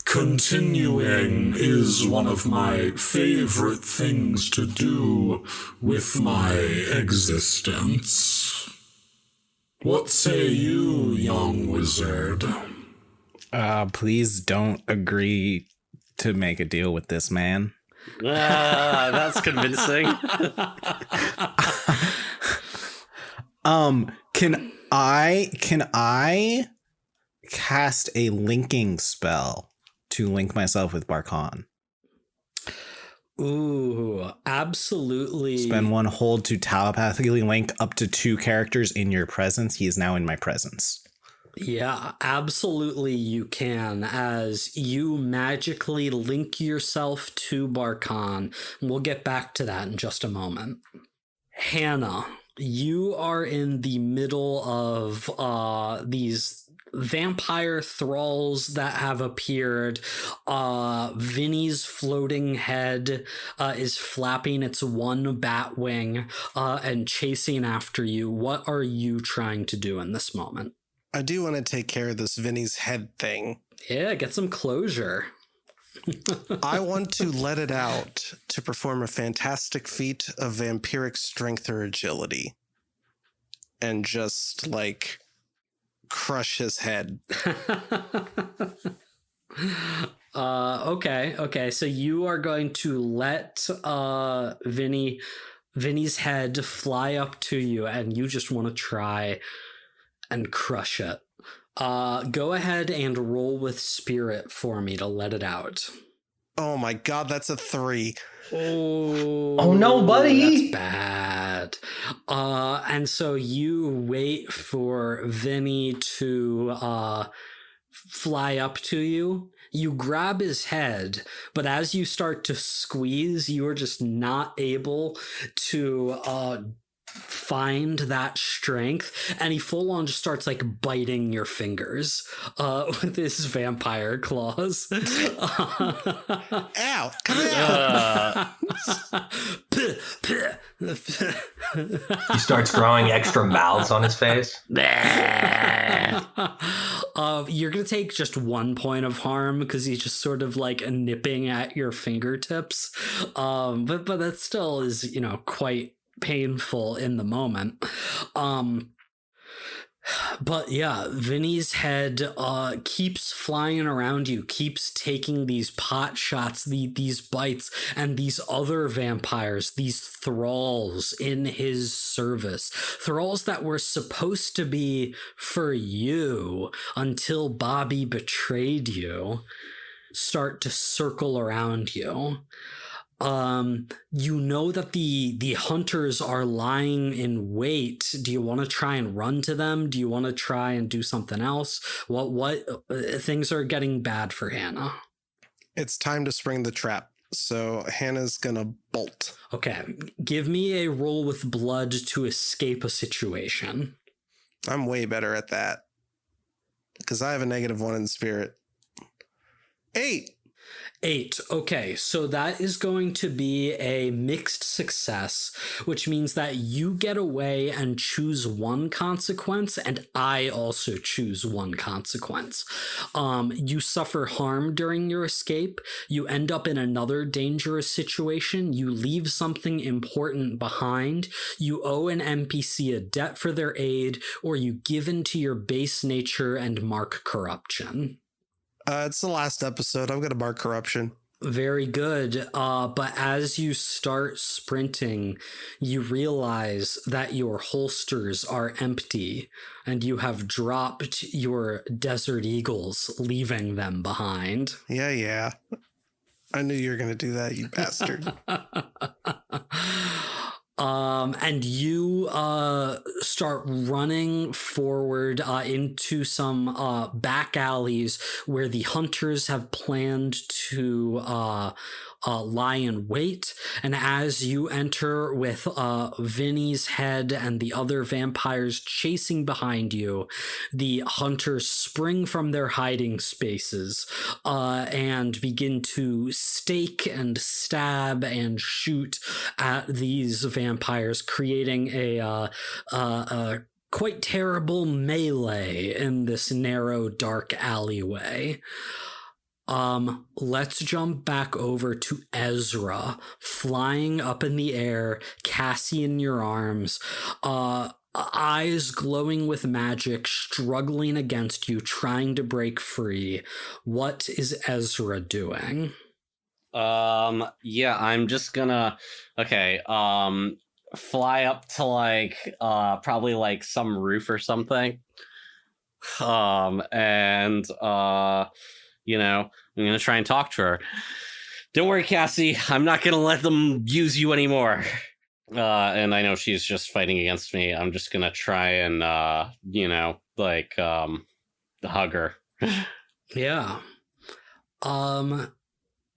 Continuing is one of my favorite things to do with my existence. What say you, young wizard? Please don't agree to make a deal with this man. That's convincing. Can I cast a linking spell to link myself with Barkhan? Ooh, absolutely. Spend 1 hold to telepathically link up to 2 characters in your presence. He is now in my presence. Yeah, absolutely you can, as you magically link yourself to Barkhan. We'll get back to that in just a moment. Hannah, you are in the middle of these vampire thralls that have appeared. Vinny's floating head is flapping its one bat wing and chasing after you. What are you trying to do in this moment? I do want to take care of this Vinny's head thing. Yeah, get some closure. I want to let it out to perform a fantastic feat of vampiric strength or agility. And just, like, crush his head. Okay. So you are going to let Vinny's head fly up to you, and you just want to try and crush it. Go ahead and roll with spirit for me to let it out. Oh my god, that's a 3. Oh no, buddy. That's bad. And so you wait for Vinny to fly up to you. You grab his head, but as you start to squeeze, you are just not able to find that strength, and he full on just starts like biting your fingers with his vampire claws. Ow! Come out! He starts growing extra mouths on his face. You're gonna take just 1 point of harm because he's just sort of like nipping at your fingertips. But that still is, quite painful in the moment. But yeah, Vinny's head keeps flying around you, keeps taking these pot shots, these bites, and these other vampires, these thralls in his service. Thralls that were supposed to be for you until Bobby betrayed you, start to circle around you. You know that the hunters are lying in wait. Do you want to try and run to them? Do you want to try and do something else? What things are getting bad for Hannah? It's time to spring the trap. So Hannah's gonna bolt. Okay, give me a roll with blood to escape a situation. I'm way better at that because I have a -1 in spirit. 8. 8. Okay, so that is going to be a mixed success, which means that you get away and choose one consequence, and I also choose one consequence. You suffer harm during your escape. You end up in another dangerous situation. You leave something important behind. You owe an NPC a debt for their aid, or you give into your base nature and mark corruption. It's the last episode. I'm going to mark corruption. Very good. But as you start sprinting, you realize that your holsters are empty and you have dropped your Desert Eagles, leaving them behind. Yeah. I knew you were going to do that, you bastard. And you start running forward into some back alleys where the hunters have planned to lie in wait. And as you enter with Vinny's head and the other vampires chasing behind you, the hunters spring from their hiding spaces and begin to stake and stab and shoot at these vampires, creating a quite terrible melee in this narrow, dark alleyway. Let's jump back over to Ezra, flying up in the air, Cassie in your arms, eyes glowing with magic, struggling against you, trying to break free. What is Ezra doing? Yeah, I'm just gonna, fly up to like, probably like some roof or something. I'm gonna try and talk to her. Don't worry, Cassie, I'm not gonna let them use you anymore. And I know she's just fighting against me. I'm just gonna try and, hug her. Yeah.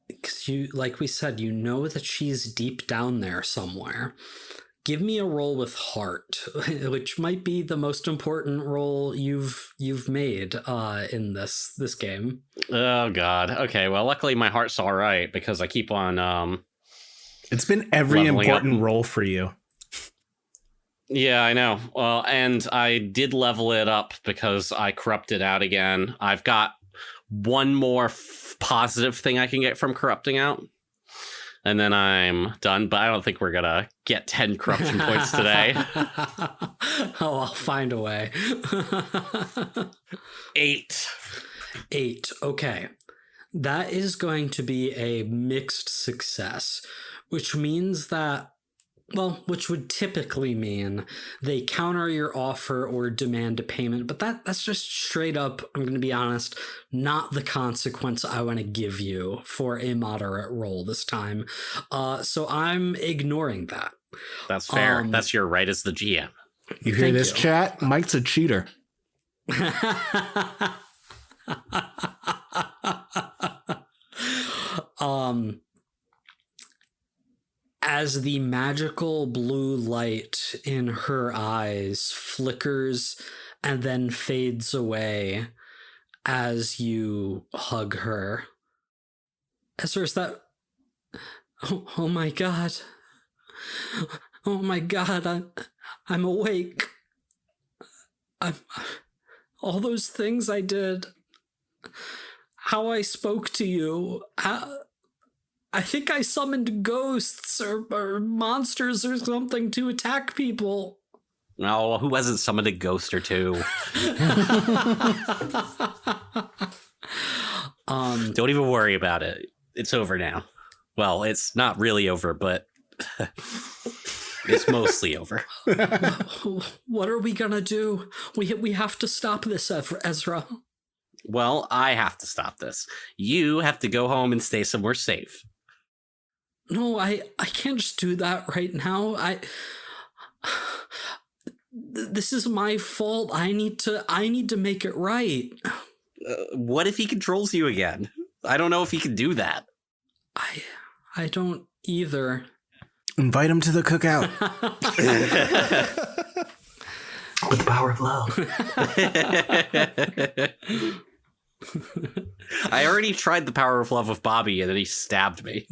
Because you, like we said, you know that she's deep down there somewhere. Give me a roll with heart, which might be the most important roll you've made in this game. Oh God. Okay. Well, luckily my heart's all right because I keep on. It's been every important up. role for you. Yeah, I know. Well, and I did level it up because I corrupted out again. I've got one more positive thing I can get from corrupting out. And then I'm done, but I don't think we're gonna get 10 corruption points today. Oh, I'll find a way. 8. 8. Okay. That is going to be a mixed success, which means that Well, which would typically mean they counter your offer or demand a payment, but that's just straight up, I'm going to be honest, not the consequence I want to give you for a moderate roll this time. So I'm ignoring that. That's fair. That's your right as the GM. You hear this, chat? Mike's a cheater. As the magical blue light in her eyes flickers and then fades away as you hug her. Ezra, is that... Oh my god. Oh my god, I'm awake. All those things I did. How I spoke to you. I think I summoned ghosts or monsters or something to attack people. Oh, who hasn't summoned a ghost or two? Don't even worry about it. It's over now. Well, it's not really over, but it's mostly over. What are we gonna do? We have to stop this, Ezra. Well, I have to stop this. You have to go home and stay somewhere safe. No, I can't just do that right now. This is my fault. I need to make it right. What if he controls you again? I don't know if he can do that. I don't either. Invite him to the cookout. With the power of love. I already tried the power of love with Bobby and then he stabbed me.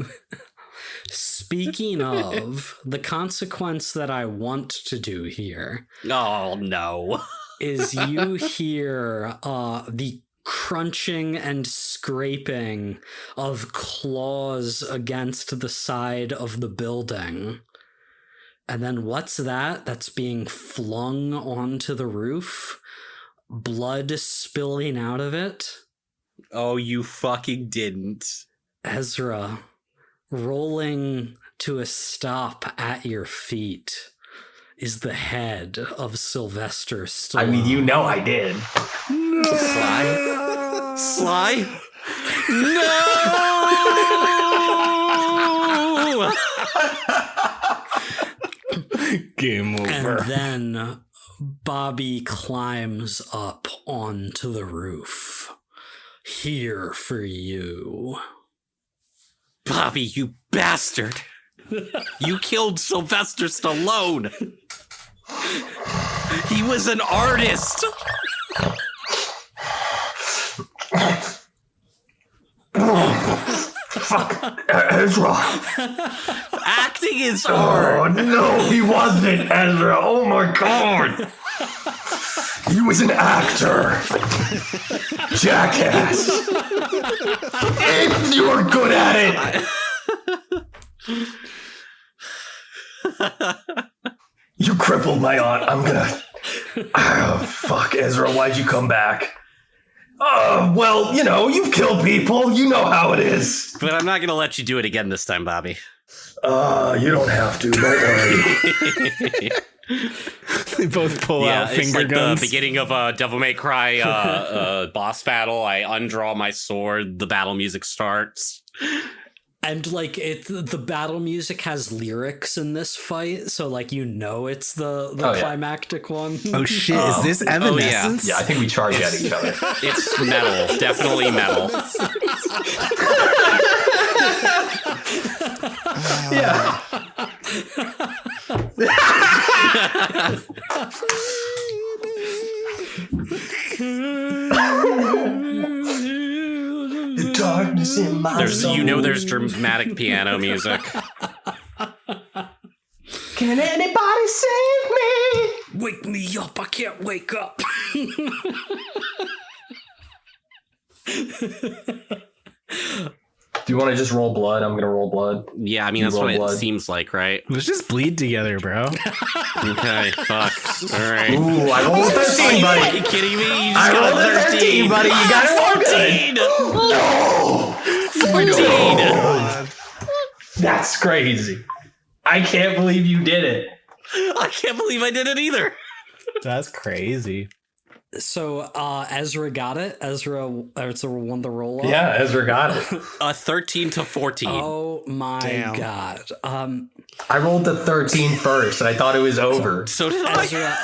Speaking of, the consequence that I want to do here. Oh, no. Is you hear the crunching and scraping of claws against the side of the building. And then what's that? That's being flung onto the roof? Blood spilling out of it? Oh, you fucking didn't. Ezra, rolling to a stop at your feet is the head of Sylvester Stallone. I mean, you know I did. Sly? No! Game over. And then Bobby climbs up onto the roof. Here for you. Bobby, you bastard! You killed Sylvester Stallone! He was an artist! Fuck, Ezra. Acting is art! Oh, no, he wasn't, Ezra. Oh my god. He was an actor. Jackass. If you were good at it. You crippled my aunt. I'm gonna... Oh, fuck, Ezra. Why'd you come back? Well, you know, you've killed people. You know how it is. But I'm not going to let you do it again this time, Bobby. You don't have to. Don't worry. They both pull out finger it's like guns. The beginning of a Devil May Cry boss battle. I undraw my sword. The battle music starts. And like the battle music has lyrics in this fight, so like it's the climactic one. Oh shit! Is this Evanescence? Yeah, I think we charge at each other. It's metal, definitely metal. Yeah. The darkness in my soul. There's dramatic piano music. Can anybody save me? Wake me up! I can't wake up. Do you want to just roll blood? I'm gonna roll blood. Yeah, I mean that's what it seems like, right? Let's just bleed together, bro. Okay, fuck. All right. Ooh, I rolled 13, buddy. Are you kidding me? You just I got rolled a 13, buddy. You got it all good. No. 14. No. That's crazy. I can't believe you did it. I can't believe I did it either. That's crazy. So Ezra got it. Ezra won the roll off. Yeah, Ezra got it. 13 to 14. Oh my Damn. god. I rolled the 13 first, and I thought it was over. So did I. Ezra,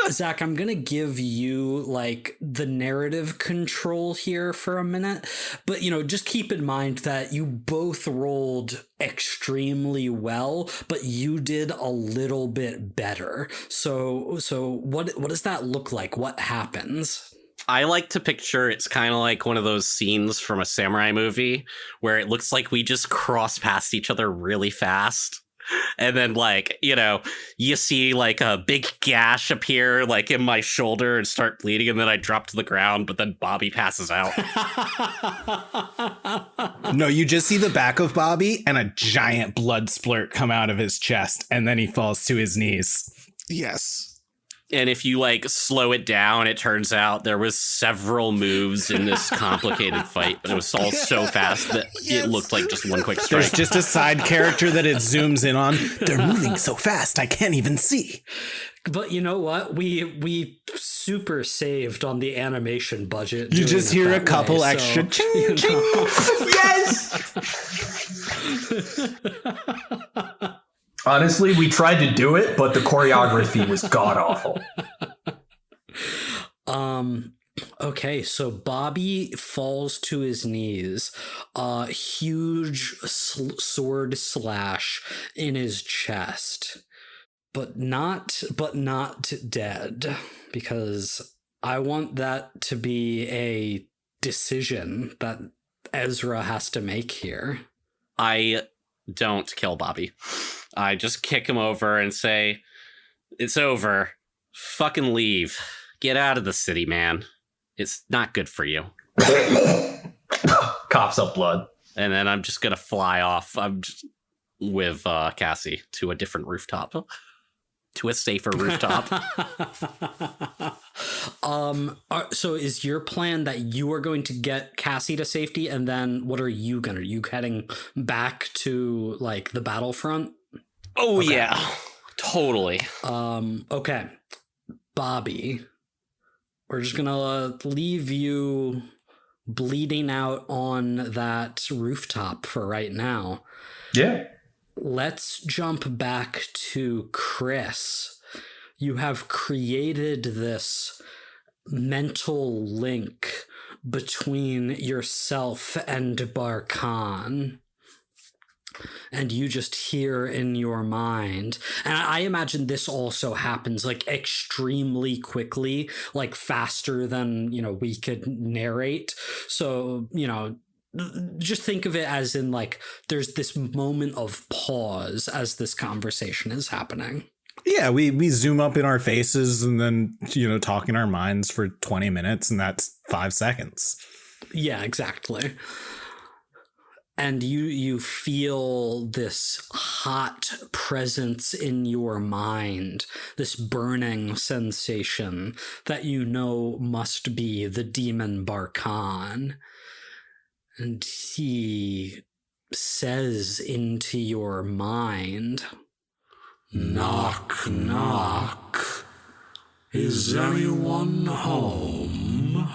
Zach, I'm gonna give you like the narrative control here for a minute, but just keep in mind that you both rolled extremely well, but you did a little bit better. So what does that look like? What happens? I like to picture it's kind of like one of those scenes from a samurai movie where it looks like we just cross past each other really fast. And then, you see like a big gash appear like in my shoulder and start bleeding. And then I drop to the ground, but then Bobby passes out. No, you just see the back of Bobby and a giant blood splurt come out of his chest. And then he falls to his knees. Yes. And if you slow it down, it turns out there was several moves in this complicated fight, but it was all so fast that it looked like just one quick strike. There's just a side character that it zooms in on. They're moving so fast, I can't even see. But you know what? We super saved on the animation budget. You just hear a couple way, extra ching, ching. Yes! Honestly, we tried to do it, but the choreography was god-awful. Okay, so Bobby falls to his knees, a huge sword slash in his chest, but not dead, because I want that to be a decision that Ezra has to make here. I don't kill Bobby. I just kick him over and say, "It's over. Fucking leave. Get out of the city, man. It's not good for you." Coughs up blood. And then I'm just gonna fly off. I'm just with Cassie to a different rooftop, to a safer rooftop. So is your plan that you are going to get Cassie to safety, and then what are you gonna? Are you heading back to the battlefront? Oh okay. Yeah, totally. Okay, Bobby, we're just gonna leave you bleeding out on that rooftop for right now. Yeah. Let's jump back to Chris. You have created this mental link between yourself and Barkhan. And you just hear in your mind, and I imagine this also happens extremely quickly, faster than we could narrate. So just think of it as in there's this moment of pause as this conversation is happening. Yeah, we zoom up in our faces and then talk in our minds for 20 minutes, and that's 5 seconds. Yeah, exactly. And you feel this hot presence in your mind, this burning sensation that must be the demon Barkhan. And he says into your mind, "Knock, knock. Is anyone home?"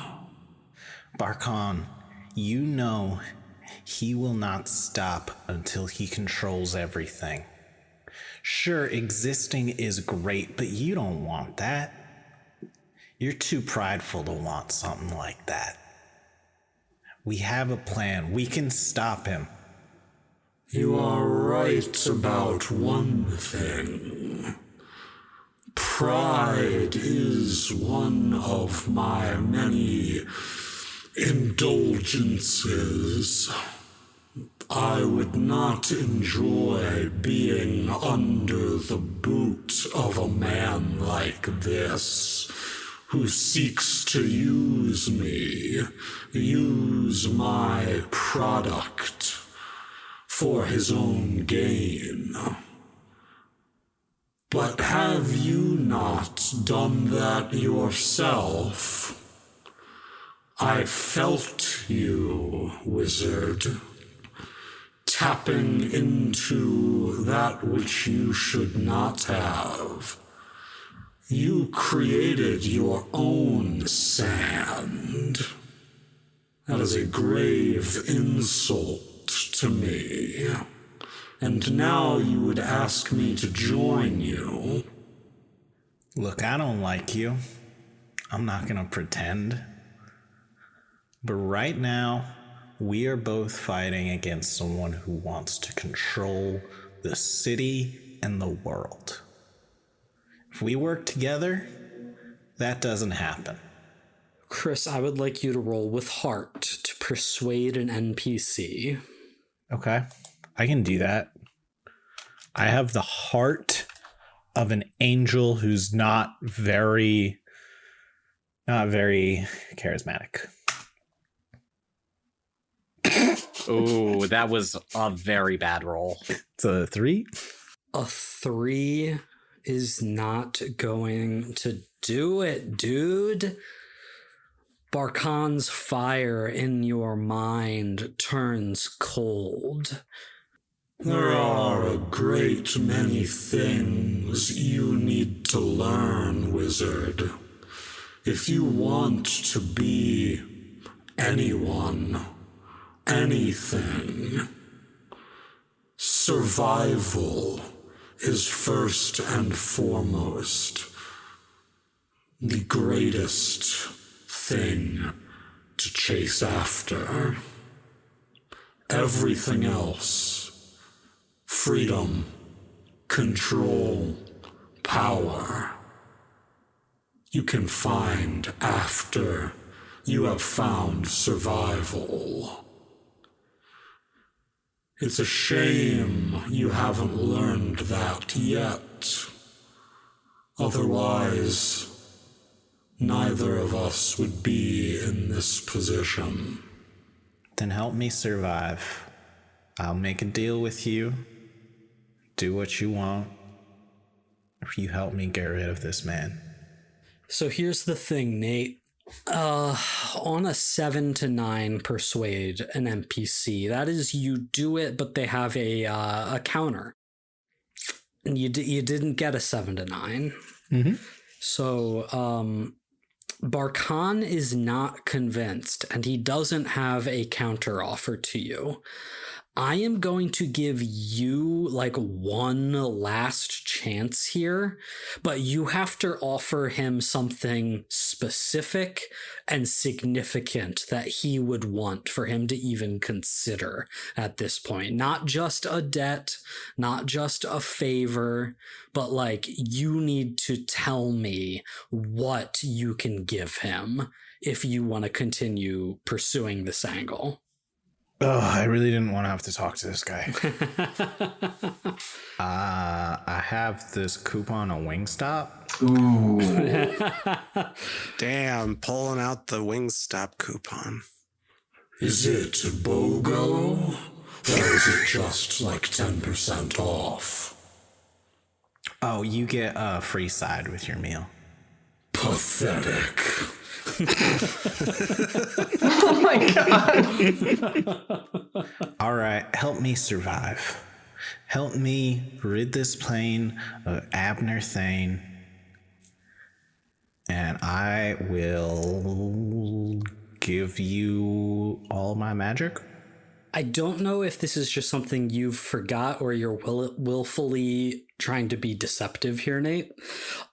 Barkhan, he will not stop until he controls everything. Sure, existing is great, but you don't want that. You're too prideful to want something like that. We have a plan. We can stop him. You are right about one thing. Pride is one of my many indulgences. I would not enjoy being under the boot of a man like this, who seeks to use me, use my product for his own gain. But have you not done that yourself? I felt you, wizard. tapping into that which you should not have. You created your own sand. That is a grave insult to me. And now you would ask me to join you. Look, I don't like you. I'm not going to pretend. But right now, we are both fighting against someone who wants to control the city and the world. If we work together, that doesn't happen. Chris, I would like you to roll with heart to persuade an NPC. Okay, I can do that. I have the heart of an angel who's not very charismatic. Ooh, that was a very bad roll. It's a 3. A 3 is not going to do it, dude. Barkhan's fire in your mind turns cold. There are a great many things you need to learn, wizard. If you want to be anyone, anything, survival is first and foremost the greatest thing to chase after. Everything else, freedom, control, power, you can find after you have found survival. It's a shame you haven't learned that yet. Otherwise, neither of us would be in this position. Then help me survive. I'll make a deal with you. Do what you want. If you help me get rid of this man. So here's the thing, Nate. On a 7 to 9 persuade an NPC, that is, you do it, but they have a counter, and you didn't get a 7 to 9. Mm-hmm. So Barkhan is not convinced, and he doesn't have a counter offer to you. I am going to give you like one last chance here, but you have to offer him something specific and significant that he would want for him to even consider at this point. Not just a debt, not just a favor, but like you need to tell me what you can give him if you want to continue pursuing this angle. Oh, I really didn't want to have to talk to this guy. I have this coupon on Wingstop. Ooh. Damn, pulling out the Wingstop coupon. Is it BOGO? Or is it just like 10% off? Oh, you get a free side with your meal. Pathetic. Oh my god. All right, help me survive. Help me rid this plane of Abner Thane, and I will give you all my magic. I don't know if this is just something you've forgot or you're willfully trying to be deceptive here, Nate.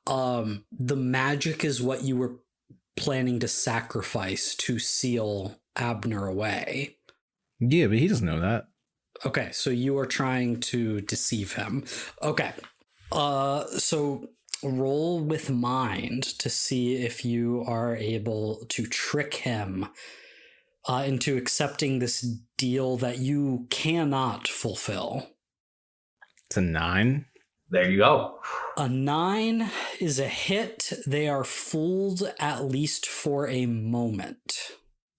The magic is what you were planning to sacrifice to seal Abner away. Yeah, but he doesn't know that. Okay, so you are trying to deceive him. Okay. So roll with mind to see if you are able to trick him into accepting this deal that you cannot fulfill. It's a 9. There you go. A 9 is a hit. They are fooled at least for a moment.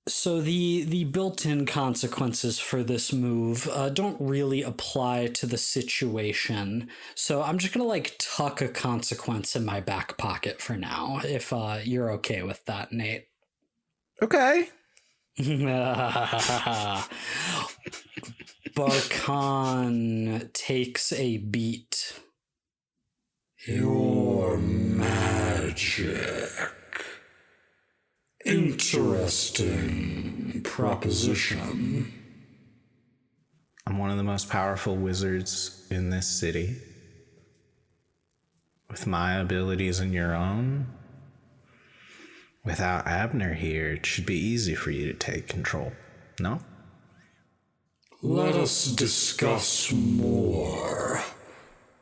So the built-in consequences for this move don't really apply to the situation. So I'm just gonna like tuck a consequence in my back pocket for now, if you're okay with that, Nate. Okay. Barkan takes a beat. Your magic. Interesting proposition. I'm one of the most powerful wizards in this city. With my abilities and your own, without Abner here, it should be easy for you to take control. No? Let us discuss more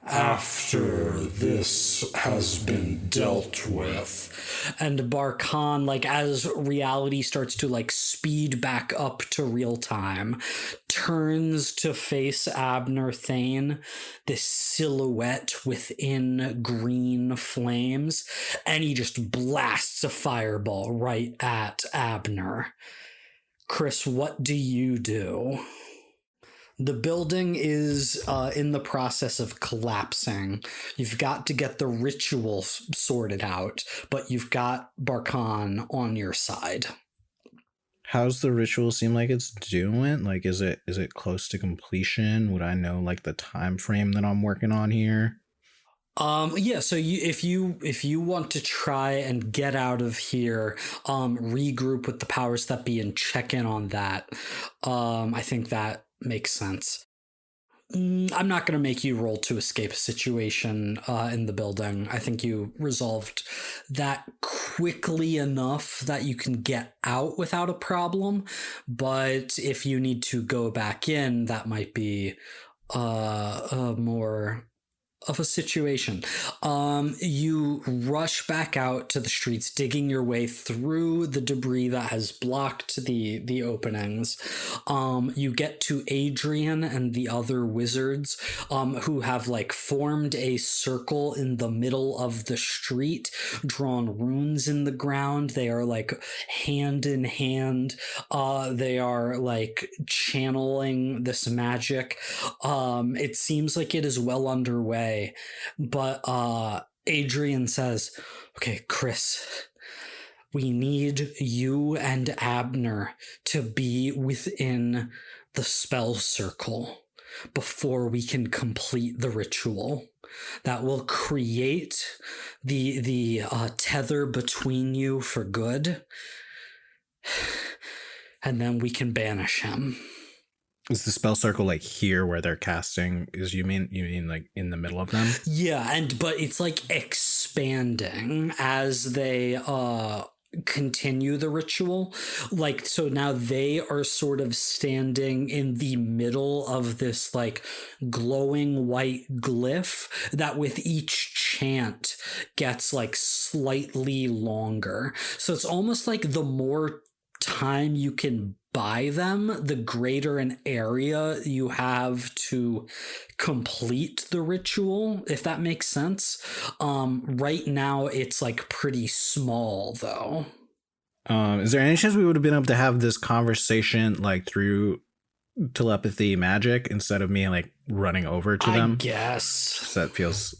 after this has been dealt with. And Barkan, like, as reality starts to, like, speed back up to real time, turns to face Abner Thane, this silhouette within green flames, and he just blasts a fireball right at Abner. Chris, what do you do? The building is in the process of collapsing. You've got to get the ritual sorted out, but you've got Barkan on your side. How's the ritual seem like it's doing? Like, is it close to completion? Would I know like the time frame that I'm working on here? Yeah, so if you want to try and get out of here, regroup with the powers that be and check in on that. I think that makes sense. I'm not going to make you roll to escape a situation in the building. I think you resolved that quickly enough that you can get out without a problem. But if you need to go back in, that might be more of a situation. You rush back out to the streets, digging your way through the debris that has blocked the openings. You get to Adrian and the other wizards, who have like formed a circle in the middle of the street, drawn runes in the ground. They are like hand in hand. They are like channeling this magic. It seems like it is well underway. But Adrian says, okay, Chris, we need you and Abner to be within the spell circle before we can complete the ritual. That will create the tether between you for good. And then we can banish him. Is the spell circle like here where they're casting? You mean like in the middle of them? Yeah, but it's like expanding as they continue the ritual. Like, so now they are sort of standing in the middle of this like glowing white glyph that with each chant gets like slightly longer. So it's almost like the more time you can buy them, the greater an area you have to complete the ritual, if that makes sense. Right now it's like pretty small though. Is there any chance we would have been able to have this conversation like through telepathy magic instead of me like running over to them? I guess. So that feels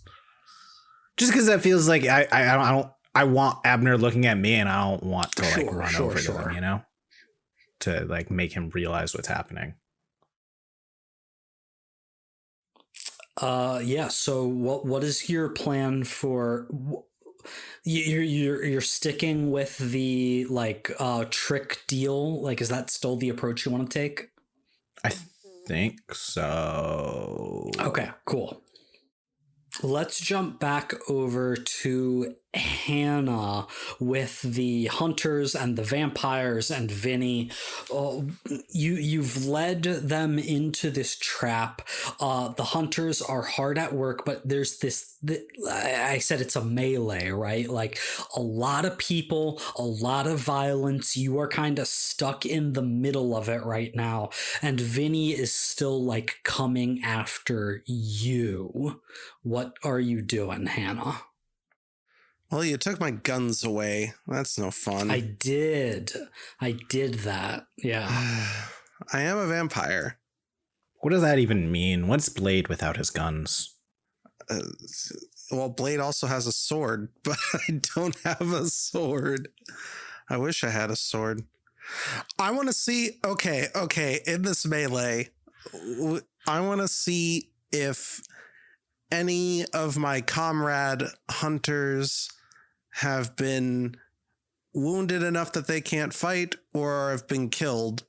just because that feels like I want Abner looking at me and I don't want to like run over to them, you know? To like make him realize what's happening. Yeah, so what is your plan for you're sticking with the like trick deal? Like, is that still the approach you want to take? I think so. Okay, cool. Let's jump back over to Hannah with the hunters and the vampires and Vinny. You've led them into this trap. The hunters are hard at work, but there's I said it's a melee, right? Like a lot of people, a lot of violence. You are kind of stuck in the middle of it right now. And Vinny is still like coming after you. What are you doing, Hannah? Well, you took my guns away. That's no fun. I did that. Yeah. I am a vampire. What does that even mean? What's Blade without his guns? Well, Blade also has a sword, but I don't have a sword. I wish I had a sword. I want to see. Okay. In this melee, I want to see if any of my comrade hunters have been wounded enough that they can't fight or have been killed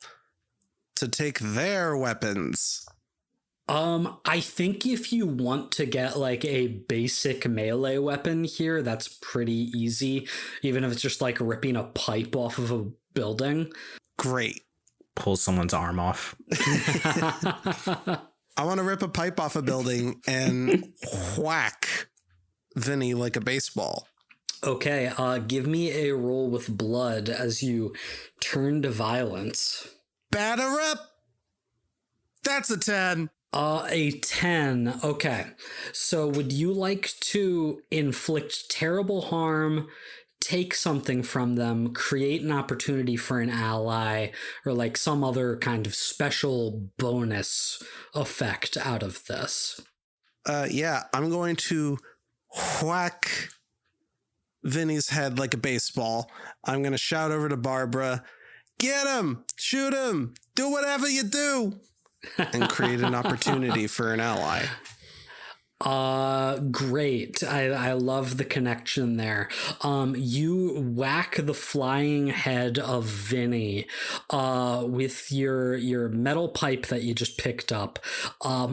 to take their weapons. I think if you want to get like a basic melee weapon here, that's pretty easy, even if it's just like ripping a pipe off of a building. Great. Pull someone's arm off. I want to rip a pipe off a building and whack Vinny like a baseball. Okay, give me a roll with blood as you turn to violence. Batter up! That's a 10. A 10. Okay. So would you like to inflict terrible harm, take something from them, create an opportunity for an ally, or like some other kind of special bonus effect out of this? Yeah, I'm going to whack Vinny's head like a baseball. I'm going to shout over to Barbara, get him, shoot him, do whatever you do, and create an opportunity for an ally. Great. I love the connection there. You whack the flying head of Vinny with your metal pipe that you just picked up,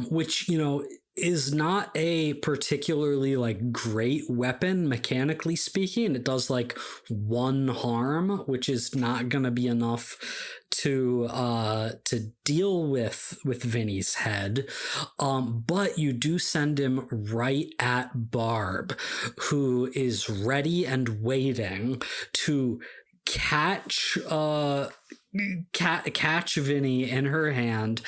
which, you know, is not a particularly like great weapon mechanically speaking. It does like 1 harm, which is not going to be enough to deal with Vinny's head, but you do send him right at Barb, who is ready and waiting to catch Vinny in her hand,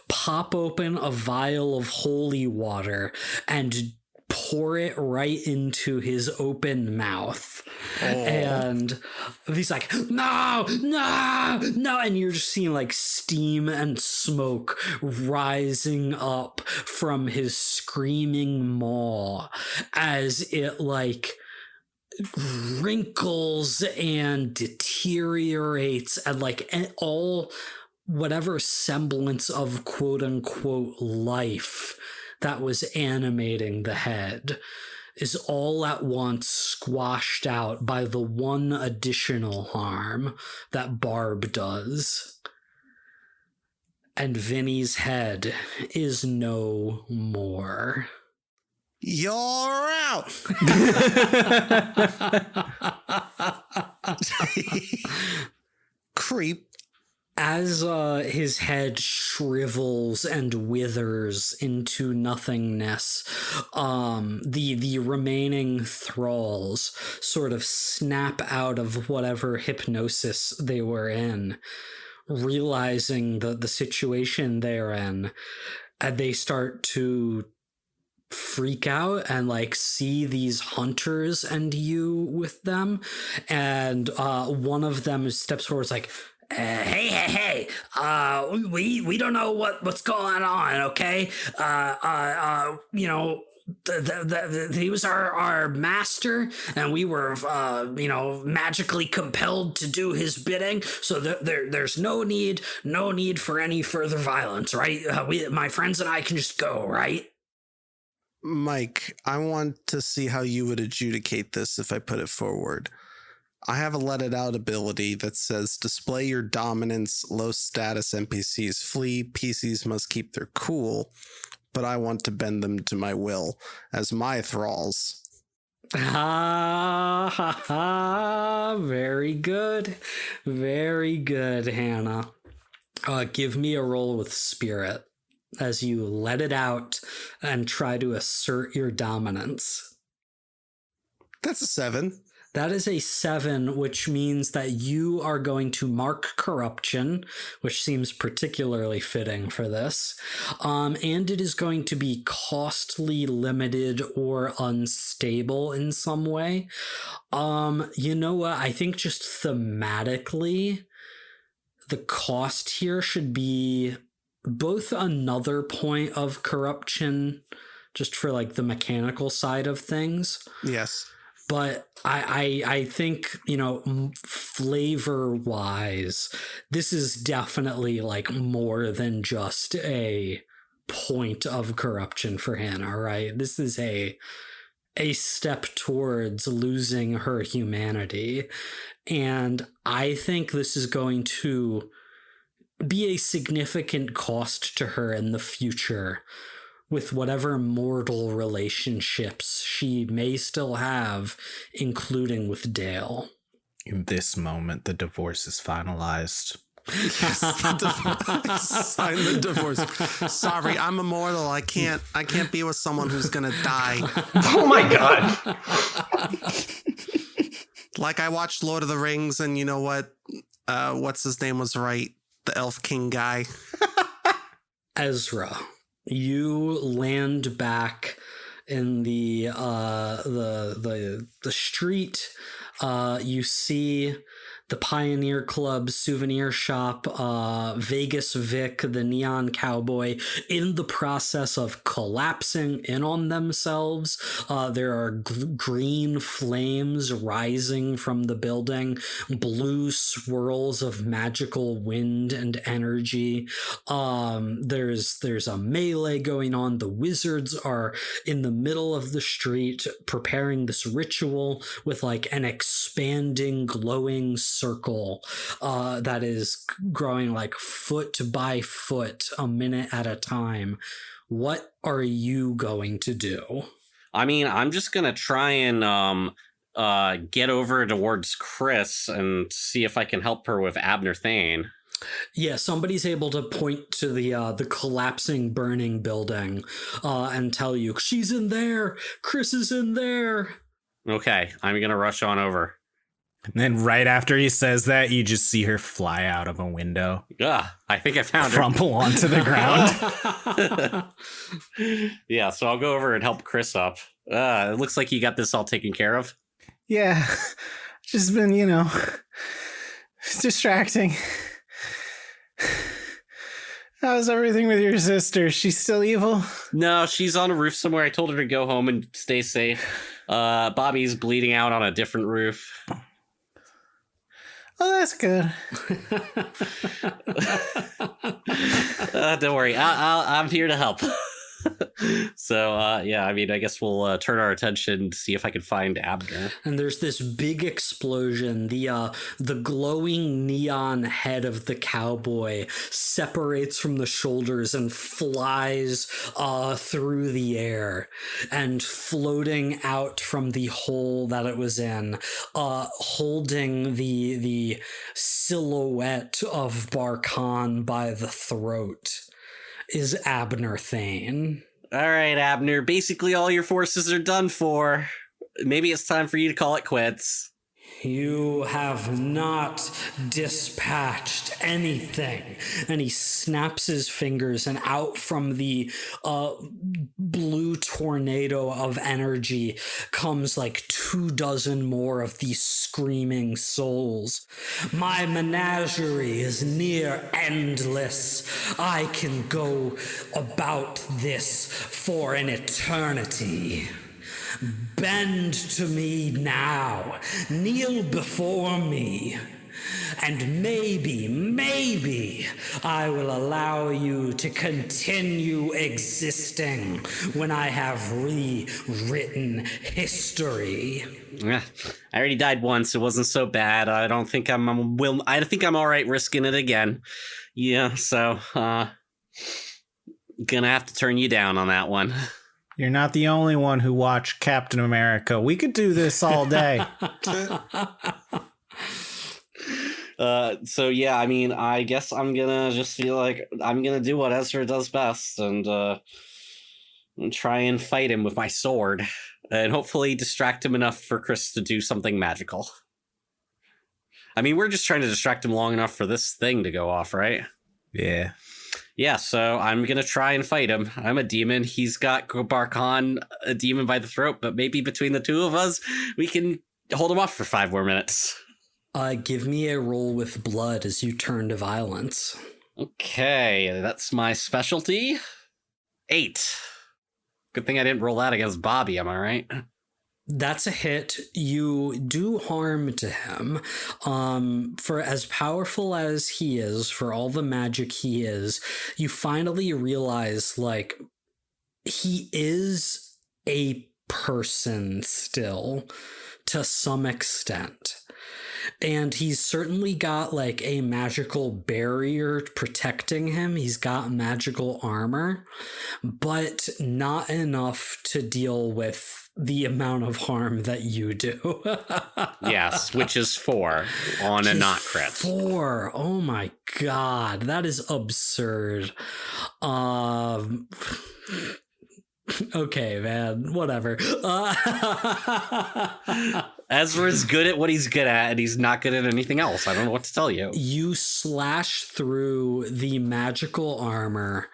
pop open a vial of holy water, and pour it right into his open mouth. And he's like, no, and you're just seeing like steam and smoke rising up from his screaming maw as it like wrinkles and deteriorates, and like all whatever semblance of quote unquote life that was animating the head is all at once squashed out by the one additional harm that Barb does. And Vinny's head is no more. You're out! Creep. As his head shrivels and withers into nothingness, the remaining thralls sort of snap out of whatever hypnosis they were in, realizing the situation they're in, and they start to freak out and like see these hunters and you with them, and one of them steps forward, like, hey, we don't know what's going on, okay? You know, he was our master, and we were, magically compelled to do his bidding. So there's no need for any further violence, right? My friends and I can just go, right? Mike, I want to see how you would adjudicate this if I put it forward. I have a let it out ability that says display your dominance, low status NPCs flee, PCs must keep their cool, but I want to bend them to my will as my thralls. Very good. Very good, Hannah. Give me a roll with spirit as you let it out and try to assert your dominance. That's a 7. That is a 7, which means that you are going to mark corruption, which seems particularly fitting for this. And it is going to be costly, limited, or unstable in some way. You know what? I think just thematically, the cost here should be both another point of corruption, just for like the mechanical side of things. Yes. But I think, you know, flavor wise, this is definitely like more than just a point of corruption for Hannah, right? This is a step towards losing her humanity. And I think this is going to be a significant cost to her in the future with whatever mortal relationships she may still have, including with Dale. In this moment, the divorce is finalized. Sign the divorce. Sorry, I'm immortal. I can't be with someone who's gonna die. Oh my god. Like, I watched Lord of the Rings, and you know what? What's his name was right? The Elf King guy. Ezra, you land back in the street. You see the Pioneer Club souvenir shop, Vegas Vic, the neon cowboy, in the process of collapsing in on themselves. There are green flames rising from the building, blue swirls of magical wind and energy. There's a melee going on. The wizards are in the middle of the street preparing this ritual with like an expanding, glowing circle that is growing like foot by foot, a minute at a time. What are you going to do? I mean, I'm just gonna try and get over towards Chris and see if I can help her with Abner Thane. Yeah, somebody's able to point to the collapsing, burning building and tell you, she's in there, Chris is in there. Okay, I'm gonna rush on over. And then right after he says that, you just see her fly out of a window. I think I found her. Crumple onto the ground. Yeah, so I'll go over and help Chris up. It looks like you got this all taken care of. Yeah, just been, distracting. How's everything with your sister? She's still evil? No, she's on a roof somewhere. I told her to go home and stay safe. Bobby's bleeding out on a different roof. Oh, that's good. Don't worry, I'm here to help. So, yeah, I mean, I guess we'll turn our attention to see if I can find Abner. And there's this big explosion. The glowing neon head of the cowboy separates from the shoulders and flies through the air, and floating out from the hole that it was in, holding the silhouette of Barkhan by the throat, is Abner Thane. All right, Abner. Basically, all your forces are done for. Maybe it's time for you to call it quits. You have not dispatched anything. And he snaps his fingers, and out from the blue tornado of energy comes like 24 more of these screaming souls. My menagerie is near endless. I can go about this for an eternity. Bend to me now, kneel before me, and maybe I will allow you to continue existing when I have rewritten history. I already died once. It wasn't so bad. I don't think I think I'm all right risking it again. Yeah, so gonna have to turn you down on that one. You're not the only one who watched Captain America. We could do this all day. So yeah, I mean, I guess I'm gonna just feel like I'm gonna do what Ezra does best and try and fight him with my sword and hopefully distract him enough for Chris to do something magical. I mean, we're just trying to distract him long enough for this thing to go off, right? Yeah. Yeah, so I'm going to try and fight him. I'm a demon. He's got Barkhan, a demon by the throat, but maybe between the two of us, we can hold him off for 5 more minutes. Give me a roll with blood as you turn to violence. Okay, that's my specialty. 8. Good thing I didn't roll that against Bobby, am I right? That's a hit. You do harm to him. For as powerful as he is, for all the magic he is, you finally realize, like, he is a person still to some extent. And he's certainly got like a magical barrier protecting him. He's got magical armor, but not enough to deal with the amount of harm that you do. Yes, which is 4 on a not crit. 4. Oh my god, that is absurd. Okay, man, whatever. Ezra's good at what he's good at, and he's not good at anything else. I don't know what to tell you. You slash through the magical armor.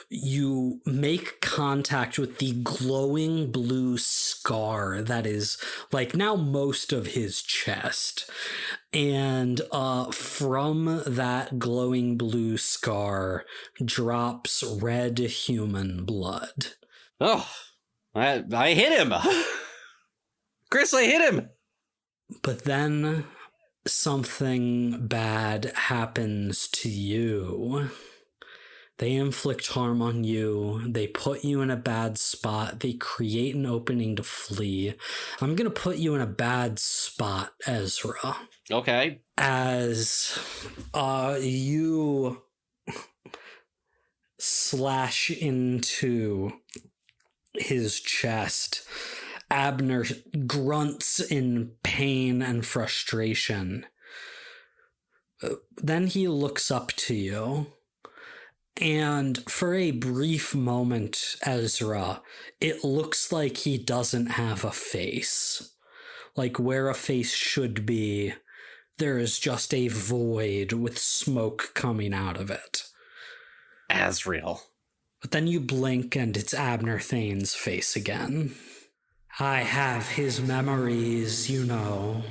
You make contact with the glowing blue scar that is like now most of his chest. And from that glowing blue scar drops red human blood. Oh, I hit him. Chris, I hit him. But then something bad happens to you. They inflict harm on you. They put you in a bad spot. They create an opening to flee. I'm going to put you in a bad spot, Ezra. Okay. As you slash into his chest, Abner grunts in pain and frustration. Then he looks up to you, and for a brief moment, Ezra, it looks like he doesn't have a face. Like where a face should be, there is just a void with smoke coming out of it. Azrael. But then you blink and it's Abner Thane's face again. I have his memories, you know.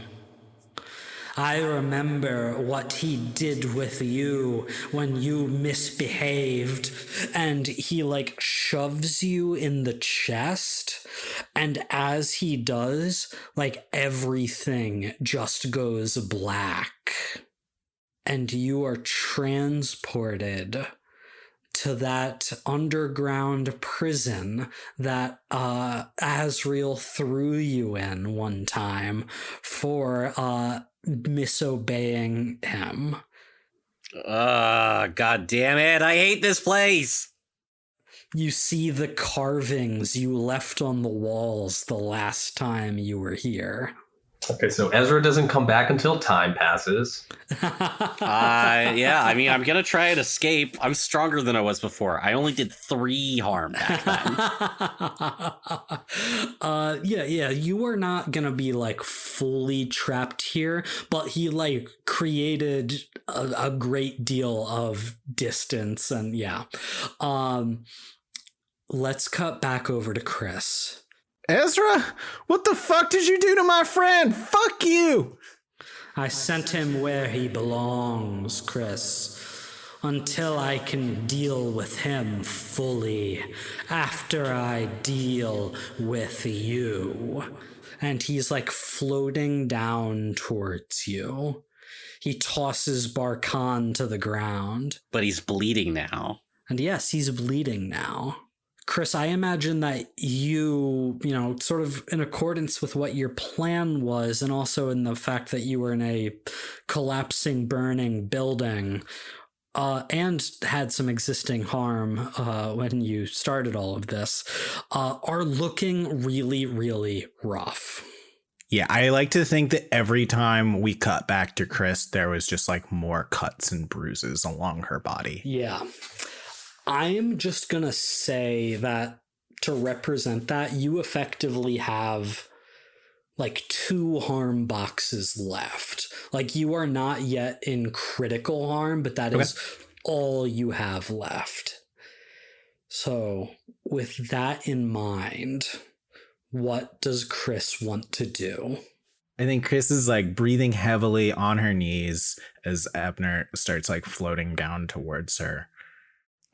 I remember what he did with you when you misbehaved. And he like shoves you in the chest. And as he does, like everything just goes black. And you are transported to that underground prison that Azrael threw you in one time for misobeying him. God damn it. I hate this place. You see the carvings you left on the walls the last time you were here. Okay, so Ezra doesn't come back until time passes. Yeah, I mean, I'm going to try and escape. I'm stronger than I was before. I only did 3 harm back then. Yeah, you are not going to be like fully trapped here, but he like created a great deal of distance and yeah. Let's cut back over to Chris. Ezra, what the fuck did you do to my friend? Fuck you! I sent him where he belongs, Chris, until I can deal with him fully, after I deal with you. And he's like floating down towards you. He tosses Barkan to the ground. But he's bleeding now. And yes, he's bleeding now. Chris, I imagine that you know, sort of in accordance with what your plan was, and also in the fact that you were in a collapsing, burning building, and had some existing harm when you started all of this, are looking really, really rough. Yeah, I like to think that every time we cut back to Chris, there was just like more cuts and bruises along her body. Yeah. I am just going to say that to represent that, you effectively have like 2 harm boxes left. Like you are not yet in critical harm, but that is all you have left. So with that in mind, what does Chris want to do? I think Chris is like breathing heavily on her knees as Abner starts like floating down towards her.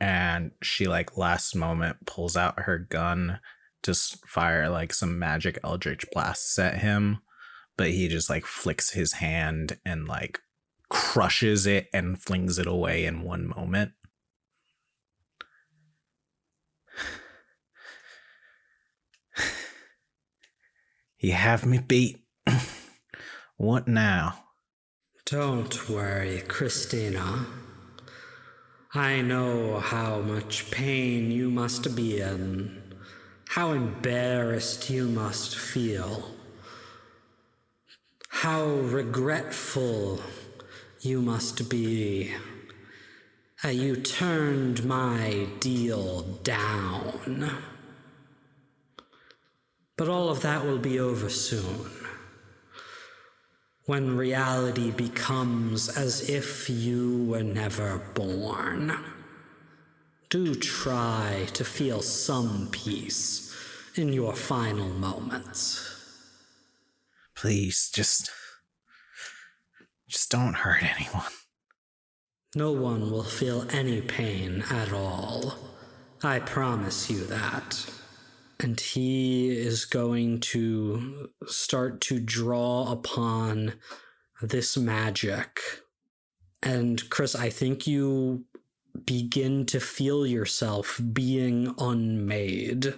And she like last moment pulls out her gun just fire like some magic eldritch blasts at him, but he just like flicks his hand and like crushes it and flings it away in one moment. You have me beat. What now? Don't worry, Christina. I know how much pain you must be in, how embarrassed you must feel, how regretful you must be that you turned my deal down. But all of that will be over soon, when reality becomes as if you were never born. Do try to feel some peace in your final moments. Please, just don't hurt anyone. No one will feel any pain at all. I promise you that. And he is going to start to draw upon this magic. And Chris, I think you begin to feel yourself being unmade.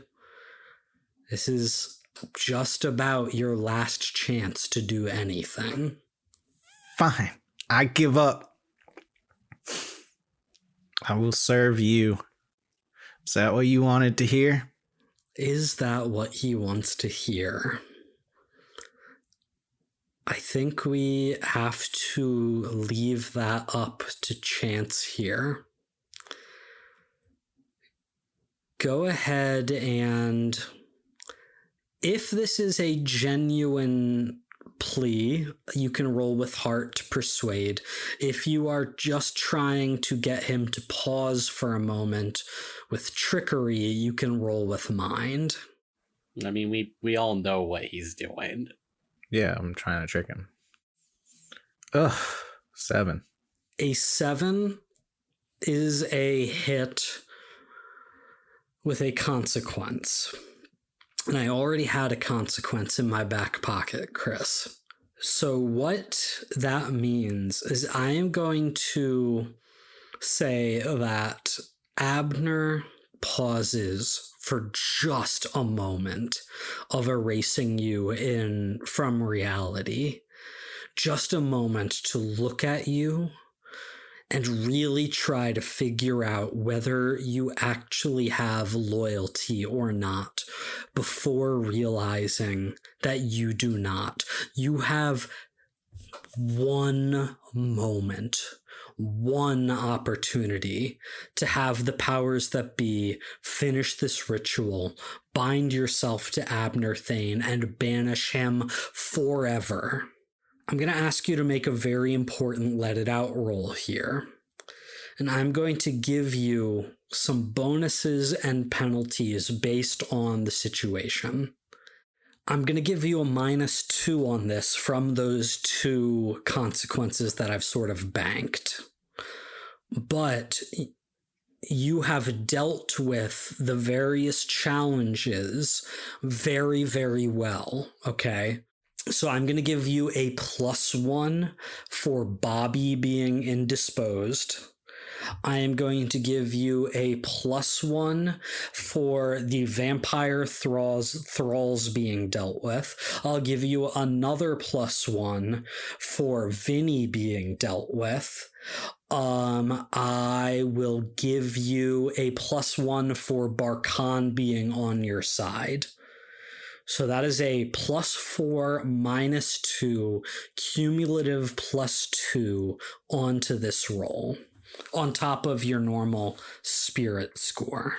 This is just about your last chance to do anything. Fine, I give up. I will serve you. Is that what you wanted to hear? Is that what he wants to hear? I think we have to leave that up to chance here. Go ahead and, if this is a genuine plea, you can roll with heart to persuade. If you are just trying to get him to pause for a moment with trickery, you can roll with mind. I mean, we all know what he's doing. Yeah, I'm trying to trick him. Ugh, 7. A 7 is a hit with a consequence. And I already had a consequence in my back pocket, Chris. So what that means is I am going to say that Abner pauses for just a moment of erasing you from reality. Just a moment to look at you and really try to figure out whether you actually have loyalty or not before realizing that you do not. You have one moment, one opportunity to have the powers that be finish this ritual, bind yourself to Abner Thane, and banish him forever. I'm going to ask you to make a very important let it out roll here. And I'm going to give you some bonuses and penalties based on the situation. I'm going to give you a -2 on this from those 2 consequences that I've sort of banked. But you have dealt with the various challenges very, very well, okay? So I'm going to give you a +1 for Bobby being indisposed. I am going to give you a +1 for the vampire thralls being dealt with. I'll give you another +1 for Vinny being dealt with. I will give you a +1 for Barkhan being on your side. So that is a +4 -2 cumulative +2 onto this roll, on top of your normal spirit score.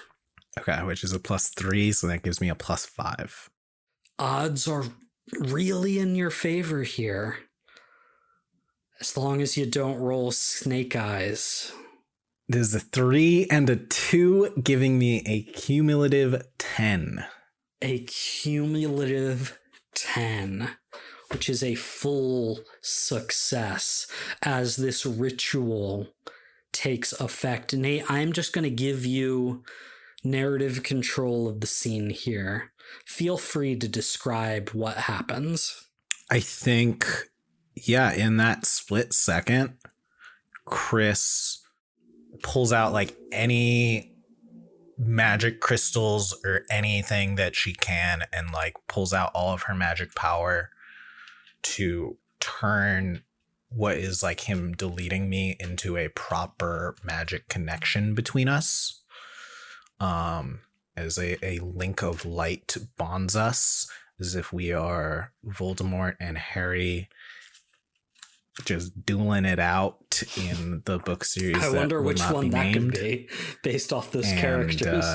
Okay, which is a +3, so that gives me a +5. Odds are really in your favor here, as long as you don't roll snake eyes. There's a 3 and a 2, giving me a cumulative 10. A cumulative 10, which is a full success as this ritual takes effect. Nate, I'm just going to give you narrative control of the scene here. Feel free to describe what happens. I think, yeah, in that split second, Chris pulls out like any magic crystals or anything that she can and like pulls out all of her magic power to turn what is like him deleting me into a proper magic connection between us. As a link of light bonds us, as if we are Voldemort and Harry just dueling it out in the book series. I wonder which one that could be based off those characters.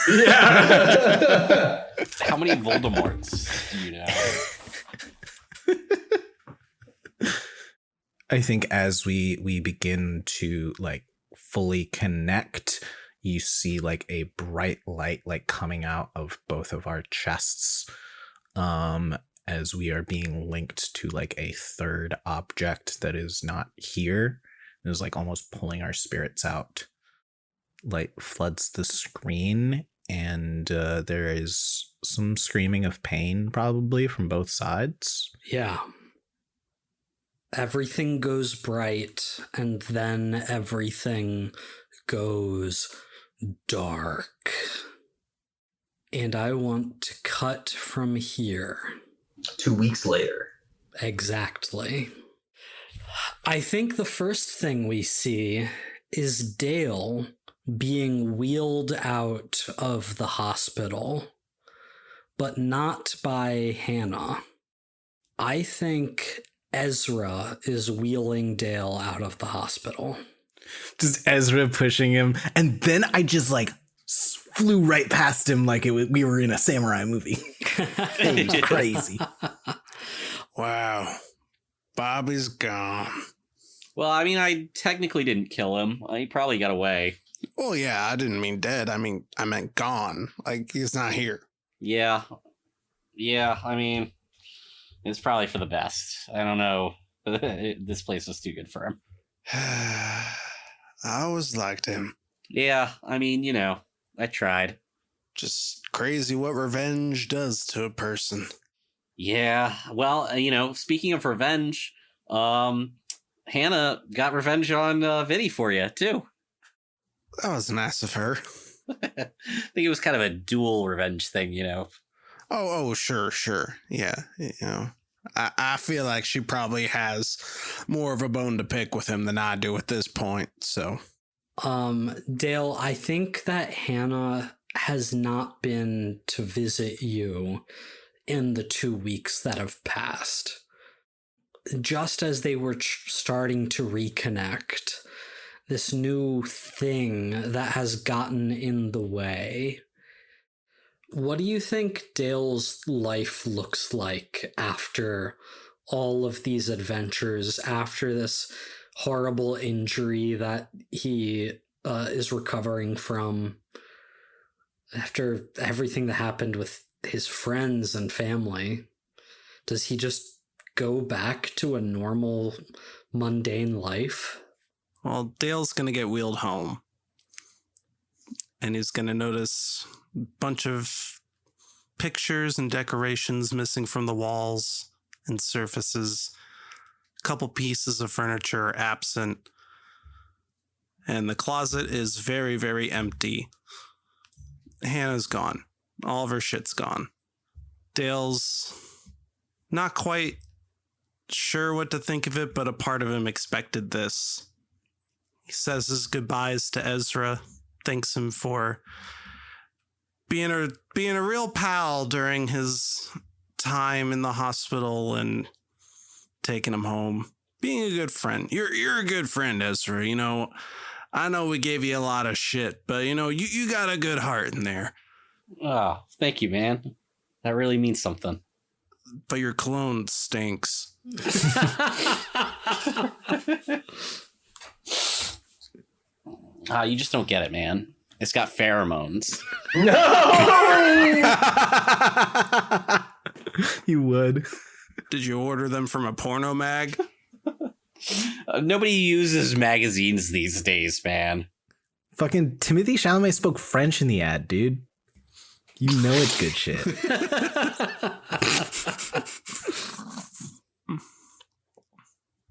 Yeah. How many Voldemorts do you know? I think as we begin to like fully connect, you see like a bright light like coming out of both of our chests, as we are being linked to like a third object that is not here. It is like almost pulling our spirits out. Light floods the screen, and there is some screaming of pain probably from both sides. Yeah. Everything goes bright, and then everything goes dark. And I want to cut from here. 2 weeks later. Exactly. I think the first thing we see is Dale being wheeled out of the hospital, but not by Hannah. I think Ezra is wheeling Dale out of the hospital. Just Ezra pushing him, and then I just like flew right past him like we were in a samurai movie. It was crazy. Wow. Bobby's gone. Well, I mean, I technically didn't kill him. He probably got away. Well, yeah, I didn't mean dead. I meant gone. Like, he's not here. Yeah. Yeah, I mean, it's probably for the best. I don't know. This place was too good for him. I always liked him. Yeah, I mean, you know, I tried. Just crazy what revenge does to a person. Yeah, well, you know, speaking of revenge, Hannah got revenge on Vinny for you, too. That was nice of her. I think it was kind of a dual revenge thing, you know. Oh, sure. Yeah, you know. I feel like she probably has more of a bone to pick with him than I do at this point, so. Dale, I think that Hannah has not been to visit you in the 2 weeks that have passed. Just as they were starting to reconnect, this new thing that has gotten in the way. What do you think Dale's life looks like after all of these adventures, after this horrible injury that he is recovering from, after everything that happened with his friends and family? Does he just go back to a normal, mundane life? Well, Dale's going to get wheeled home. And he's going to notice a bunch of pictures and decorations missing from the walls and surfaces. A couple pieces of furniture are absent. And the closet is very, very empty. Hannah's gone. All of her shit's gone. Dale's not quite sure what to think of it, but a part of him expected this. He says his goodbyes to Ezra, thanks him for being a real pal during his time in the hospital and taking him home. Being a good friend. You're a good friend, Ezra. You know, I know we gave you a lot of shit, but you know, you got a good heart in there. Oh, thank you, man. That really means something. But your cologne stinks. You just don't get it, man. It's got pheromones. No! You would. Did you order them from a porno mag? Nobody uses magazines these days, man. Fucking Timothy Chalamet spoke French in the ad, dude. You know it's good shit.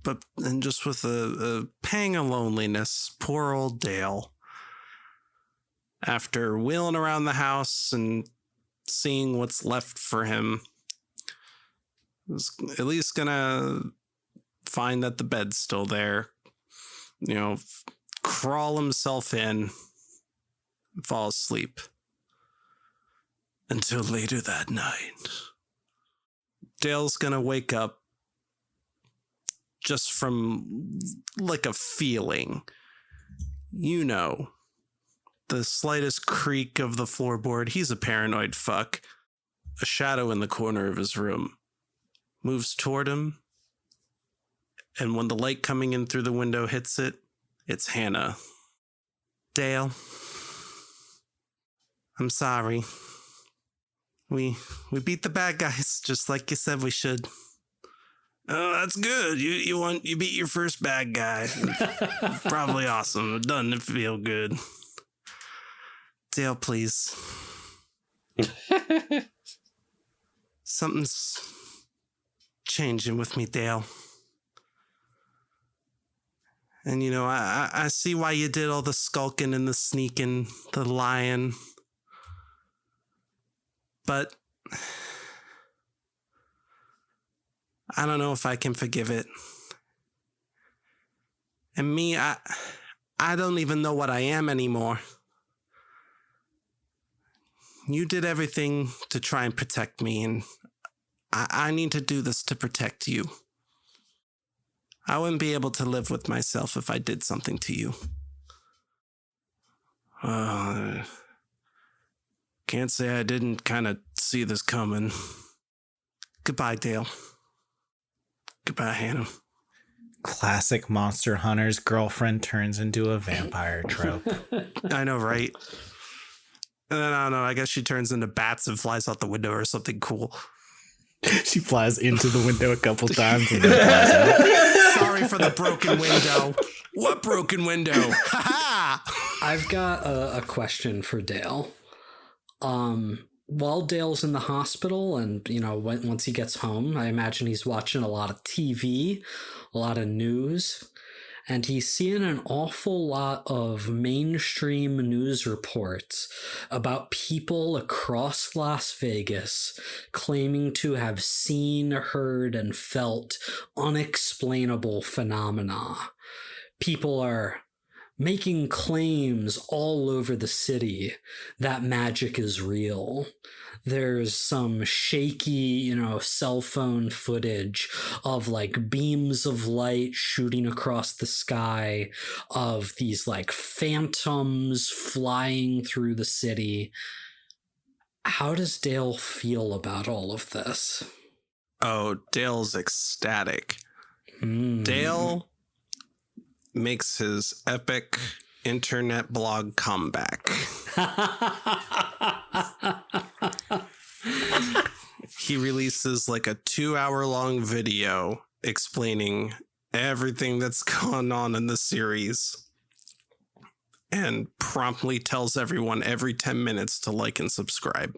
But and just with a pang of loneliness, poor old Dale, after wheeling around the house and seeing what's left for him, is at least gonna find that the bed's still there, crawl himself in, and fall asleep until later that night. Dale's gonna wake up just from like a feeling, the slightest creak of the floorboard. He's a paranoid fuck. A shadow in the corner of his room moves toward him, and when the light coming in through the window hits it, it's Hannah. Dale, I'm sorry. We beat the bad guys just like you said we should. Oh, that's good. You beat your first bad guy. Probably awesome. Doesn't it feel good? Dale, please. Something's changing with me, Dale. And I see why you did all the skulking and the sneaking, the lying. But I don't know if I can forgive it. And me, I don't even know what I am anymore. You did everything to try and protect me, and I need to do this to protect you. I wouldn't be able to live with myself if I did something to you. Can't say I didn't kind of see this coming. Goodbye, Dale. Goodbye, Hannah. Classic Monster Hunter's girlfriend turns into a vampire trope. I know, right? And then, I don't know, I guess she turns into bats and flies out the window or something cool. She flies into the window a couple times and then flies out. Sorry for the broken window. What broken window? Ha ha! I've got a question for Dale. While Dale's in the hospital and, once he gets home, I imagine he's watching a lot of TV, a lot of news, and he's seeing an awful lot of mainstream news reports about people across Las Vegas claiming to have seen, heard, and felt unexplainable phenomena. People are making claims all over the city that magic is real. There's some shaky, cell phone footage of beams of light shooting across the sky, of these phantoms flying through the city. How does Dale feel about all of this? Oh, Dale's ecstatic. Dale makes his epic internet blog comeback. He releases a 2-hour-long video explaining everything that's gone on in the series and promptly tells everyone every 10 minutes to like and subscribe.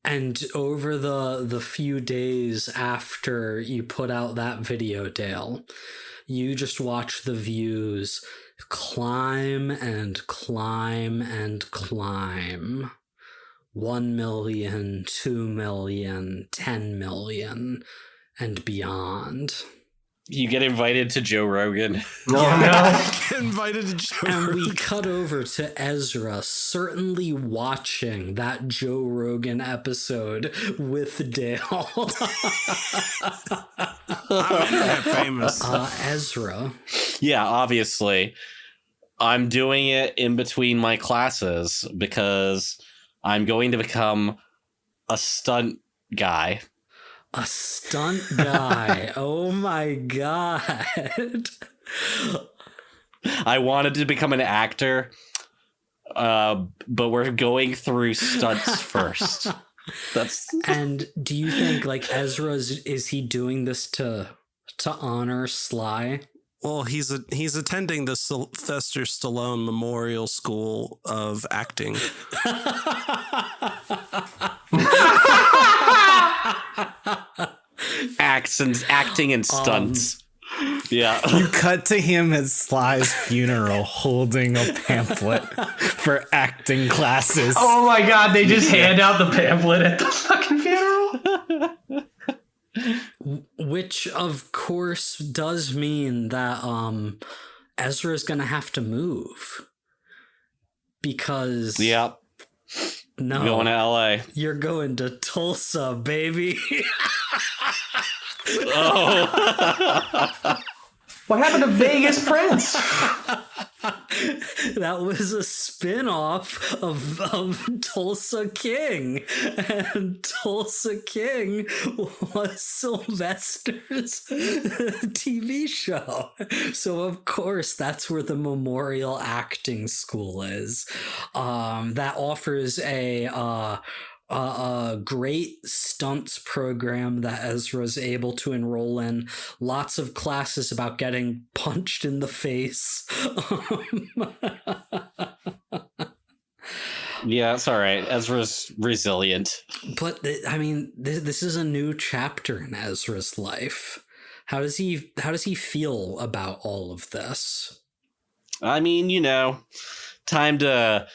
And over the few days after you put out that video, Dale, you just watch the views climb and climb and climb. 1 million, 2 million, 10 million, and beyond. You get invited to Joe Rogan. No. Get invited to Joe And Rogan. we cut over to Ezra certainly watching that Joe Rogan episode with Dale. I'm internet famous. Ezra. Yeah, obviously. I'm doing it in between my classes because I'm going to become a stunt guy. A stunt guy. Oh my god. I wanted to become an actor, but we're going through stunts first. And do you think Ezra is he doing this to honor Sly? Well, he's attending the Sylvester Stallone Memorial School of Acting. Acting and stunts. Yeah. You cut to him at Sly's funeral holding a pamphlet for acting classes. Oh my god, they just hand out the pamphlet at the fucking funeral. Which, of course, does mean that Ezra's gonna have to move. Because Yep. no, Going to LA. You're going to Tulsa, baby. Oh. What happened to Vegas Prince? That was a spin-off of Tulsa King. And Tulsa King was Sylvester's TV show. So of course that's where the Memorial Acting School is. That offers a great stunts program that Ezra's able to enroll in. Lots of classes about getting punched in the face. Yeah, it's all right. Ezra's resilient. But this is a new chapter in Ezra's life. How does he feel about all of this? I mean, time to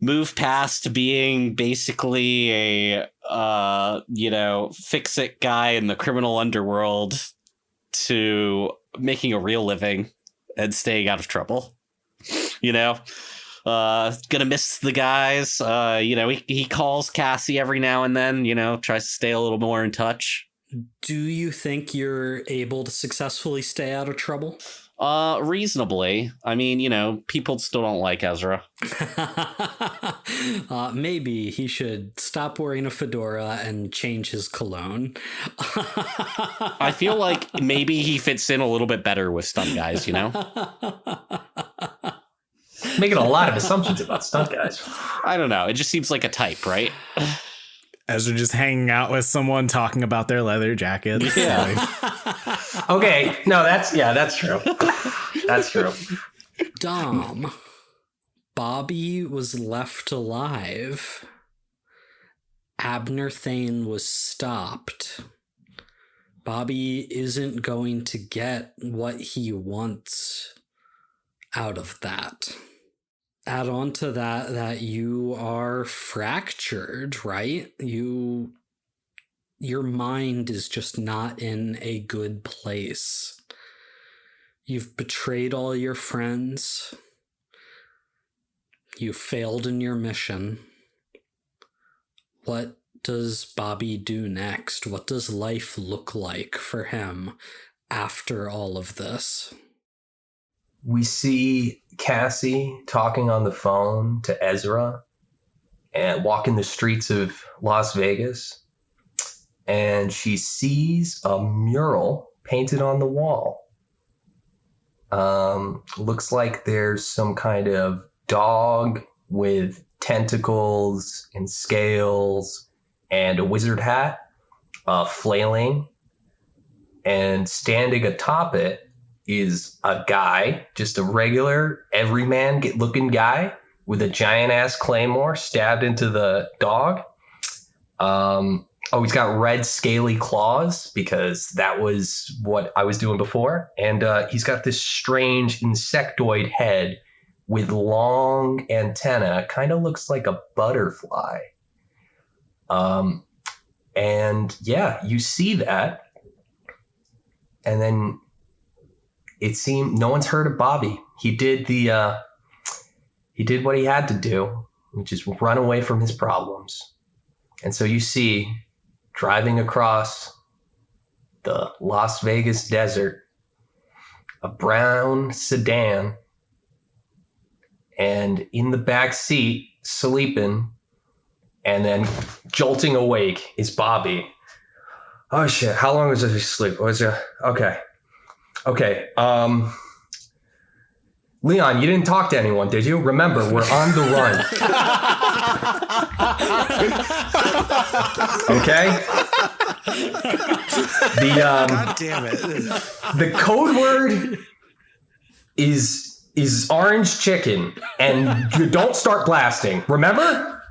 move past being basically a fix-it guy in the criminal underworld to making a real living and staying out of trouble. Gonna miss the guys. He calls Cassie every now and then, tries to stay a little more in touch. Do you think you're able to successfully stay out of trouble? Reasonably. I mean, people still don't like Ezra. Maybe he should stop wearing a fedora and change his cologne. I feel like maybe he fits in a little bit better with stunt guys, Making a lot of assumptions about stunt guys. I don't know. It just seems like a type, right? Ezra just hanging out with someone talking about their leather jackets. Yeah. Okay. No, that's true. That's true. Dom, Bobby was left alive. Abner Thane was stopped. Bobby isn't going to get what he wants out of that. Add on to that you are fractured, right? Your mind is just not in a good place. You've betrayed all your friends. You failed in your mission. What does Bobby do next? What does life look like for him after all of this? We see Cassie talking on the phone to Ezra and walking the streets of Las Vegas. And she sees a mural painted on the wall. Looks like there's some kind of dog with tentacles and scales and a wizard hat flailing. And standing atop it is a guy, just a regular everyman looking guy with a giant ass claymore stabbed into the dog. He's got red scaly claws because that was what I was doing before. And he's got this strange insectoid head with long antenna, kind of looks like a butterfly. And yeah, you see that. And then it seemed no one's heard of Bobby. He did what he had to do, which is run away from his problems. And so you see, driving across the Las Vegas desert, a brown sedan, and in the back seat, sleeping, and then jolting awake is Bobby. Oh shit! How long was he asleep? Okay. Leon, you didn't talk to anyone, did you? Remember, we're on the run. Okay? God damn it. The code word is orange chicken, and you don't start blasting. Remember?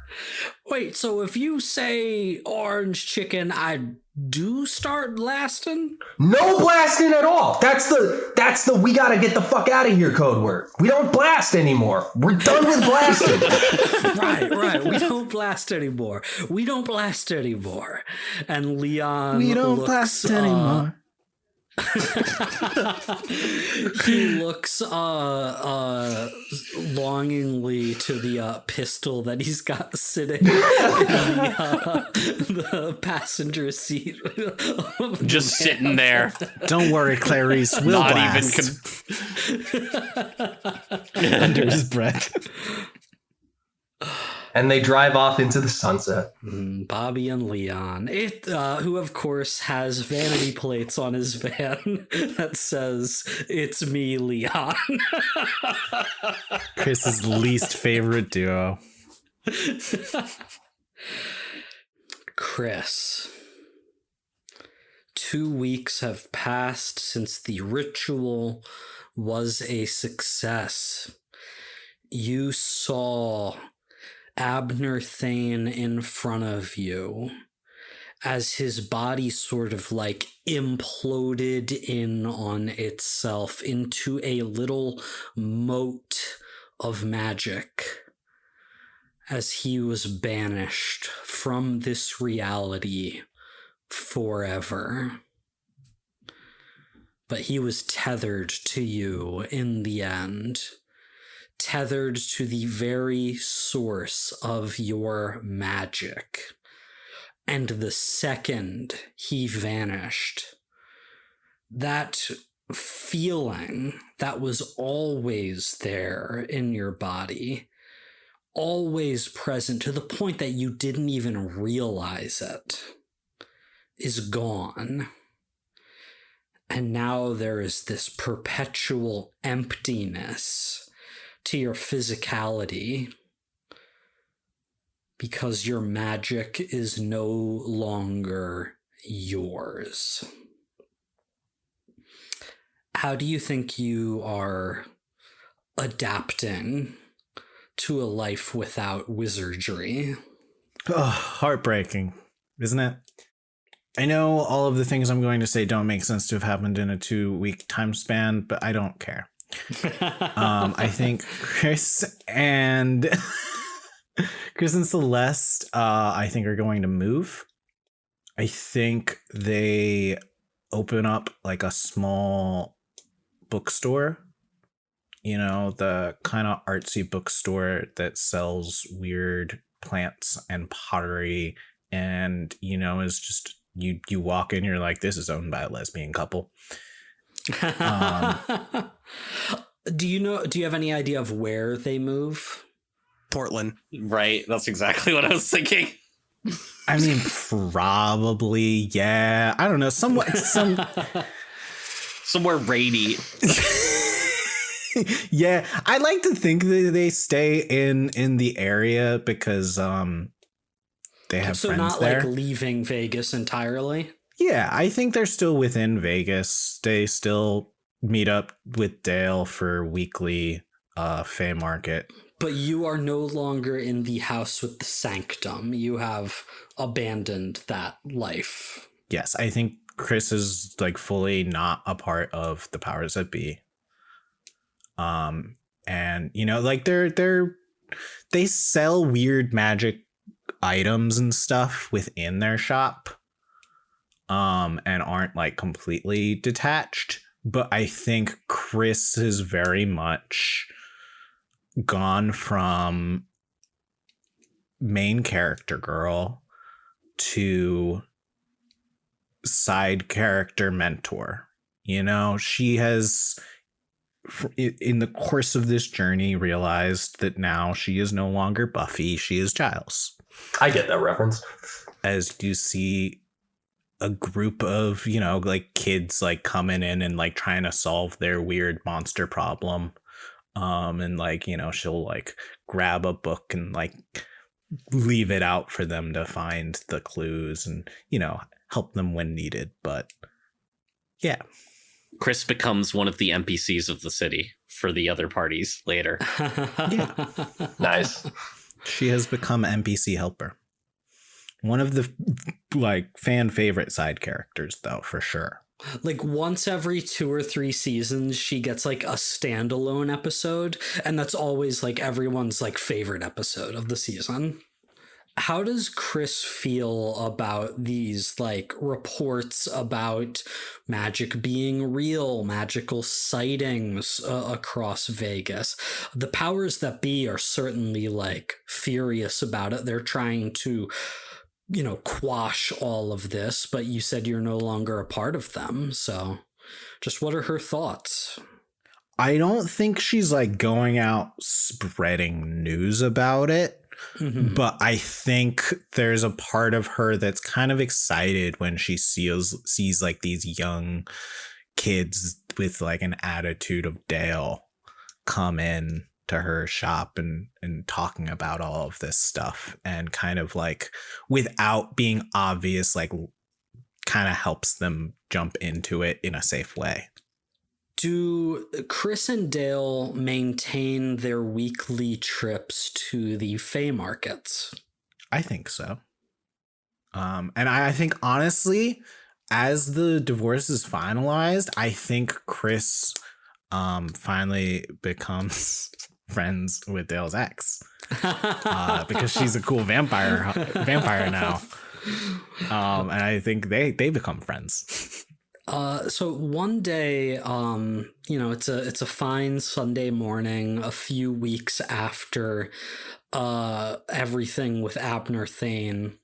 Wait, so if you say orange chicken, I do start blasting? No blasting at all. That's the we gotta get the fuck out of here code word. We don't blast anymore. We're done with blasting. Right. We don't blast anymore. And Leon We don't looks, blast anymore. he looks longingly to the pistol that he's got sitting in the passenger seat. Just sitting there. Don't worry, Clarice. We'll Not blast. Under his breath. And they drive off into the sunset. Bobby and Leon, who of course has vanity plates on his van that says, "It's me, Leon." Chris's least favorite duo. Chris. 2 weeks have passed since the ritual was a success. You saw Abner Thane in front of you as his body sort of like imploded in on itself into a little moat of magic as he was banished from this reality forever. But he was tethered to you in the end. Tethered to the very source of your magic. And the second he vanished, that feeling that was always there in your body, always present to the point that you didn't even realize it, is gone. And now there is this perpetual emptiness to your physicality because your magic is no longer yours. How do you think you are adapting to a life without wizardry? Oh, heartbreaking, isn't it? I know all of the things I'm going to say don't make sense to have happened in a 2-week time span, but I don't care. I think Chris and Celeste, I think are going to move. I think they open up like a small bookstore, you know, the kind of artsy bookstore that sells weird plants and pottery, and you know, is just you walk in, you're like, this is owned by a lesbian couple. Do you have any idea of where they move? Portland. Right. That's exactly what I was thinking. I mean, probably, yeah. I don't know. Somewhere rainy. Yeah, I like to think that they stay in the area because they have so friends not there. Like leaving Vegas entirely. Yeah, I think they're still within Vegas. They still meet up with Dale for weekly Fey Market. But you are no longer in the house with the sanctum. You have abandoned that life. Yes, I think Chris is like fully not a part of the powers that be. And you know, like they sell weird magic items and stuff within their shop. And aren't like completely detached. But I think Chris is very much gone from main character girl to side character mentor. You know, she has, in the course of this journey, realized that now she is no longer Buffy, she is Giles. I get that reference. As you see a group of, you know, like kids like coming in and like trying to solve their weird monster problem. And like, you know, she'll like grab a book and like leave it out for them to find the clues and, you know, help them when needed. But yeah. Chris becomes one of the NPCs of the city for the other parties later. Nice. She has become NPC helper. One of the like fan favorite side characters, though, for sure. Like once every 2 or 3 seasons, she gets like a standalone episode, and that's always like everyone's like favorite episode of the season. How does Chris feel about these like reports about magic being real, magical sightings across Vegas? The powers that be are certainly like furious about it. They're trying to, you know, quash all of this, but you said you're no longer a part of them. So just what are her thoughts? I don't think she's like going out spreading news about it. Mm-hmm. But I think there's a part of her that's kind of excited when she sees like these young kids with like an attitude of Dale come in to her shop and talking about all of this stuff, and kind of like without being obvious, like kind of helps them jump into it in a safe way. Do Chris and Dale maintain their weekly trips to the Fey markets? I think so. And I think, honestly, as the divorce is finalized, I think Chris finally becomes friends with Dale's ex because she's a cool vampire now. And I think they become friends. So one day, you know, it's a fine Sunday morning, a few weeks after everything with Abner Thane,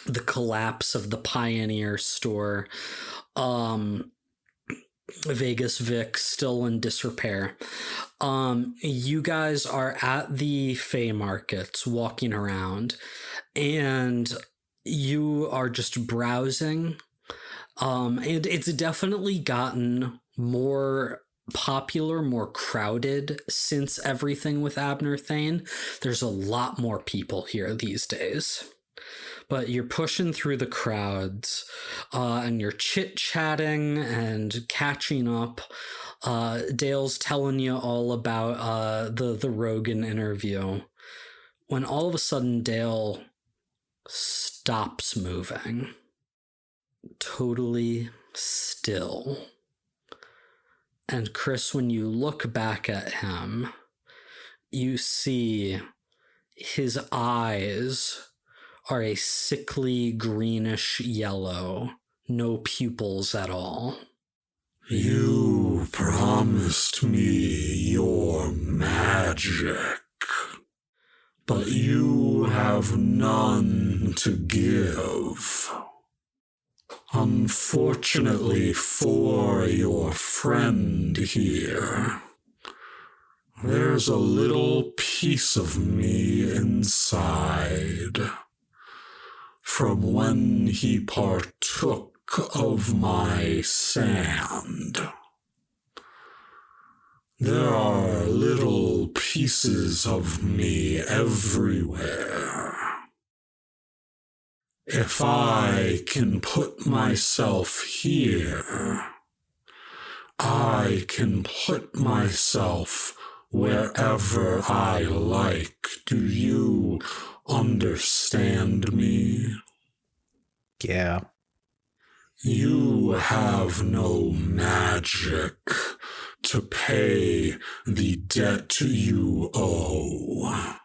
the collapse of the Pioneer store, Vegas Vic still in disrepair. You guys are at the Fey markets walking around, and you are just browsing. And it's definitely gotten more popular, more crowded since everything with Abner Thane. There's a lot more people here these days. But you're pushing through the crowds, and you're chit-chatting and catching up. Dale's telling you all about the Rogan interview, when all of a sudden Dale stops moving. Totally still. And Chris, when you look back at him, you see his eyes are a sickly greenish yellow, no pupils at all. You promised me your magic, but you have none to give. Unfortunately for your friend here, there's a little piece of me inside from when he partook of my sand. There are little pieces of me everywhere. If I can put myself here, I can put myself wherever I like. Do you understand me? Yeah. You have no magic to pay the debt you owe,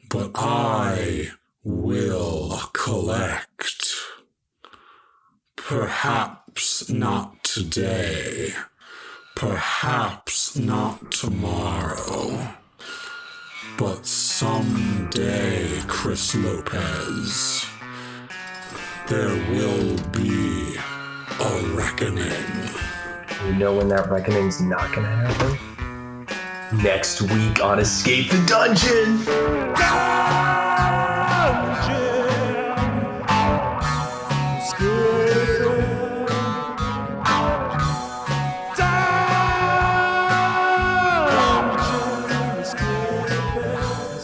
but I will collect. Perhaps not today, perhaps not tomorrow, but someday, Chris Lopez, there will be a reckoning. You know when that reckoning's not gonna happen? Next week on Escape the Dungeon!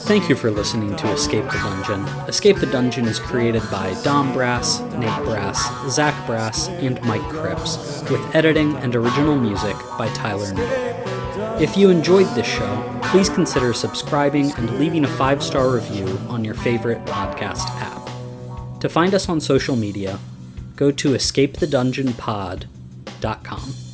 Thank you for listening to Escape the Dungeon. Escape the Dungeon is created by Dom Brass, Nate Brass, Zach Brass, and Mike Cripps, with editing and original music by Tyler Knittle. If you enjoyed this show, please consider subscribing and leaving a 5-star review on your favorite podcast app. To find us on social media, go to escapethedungeonpod.com.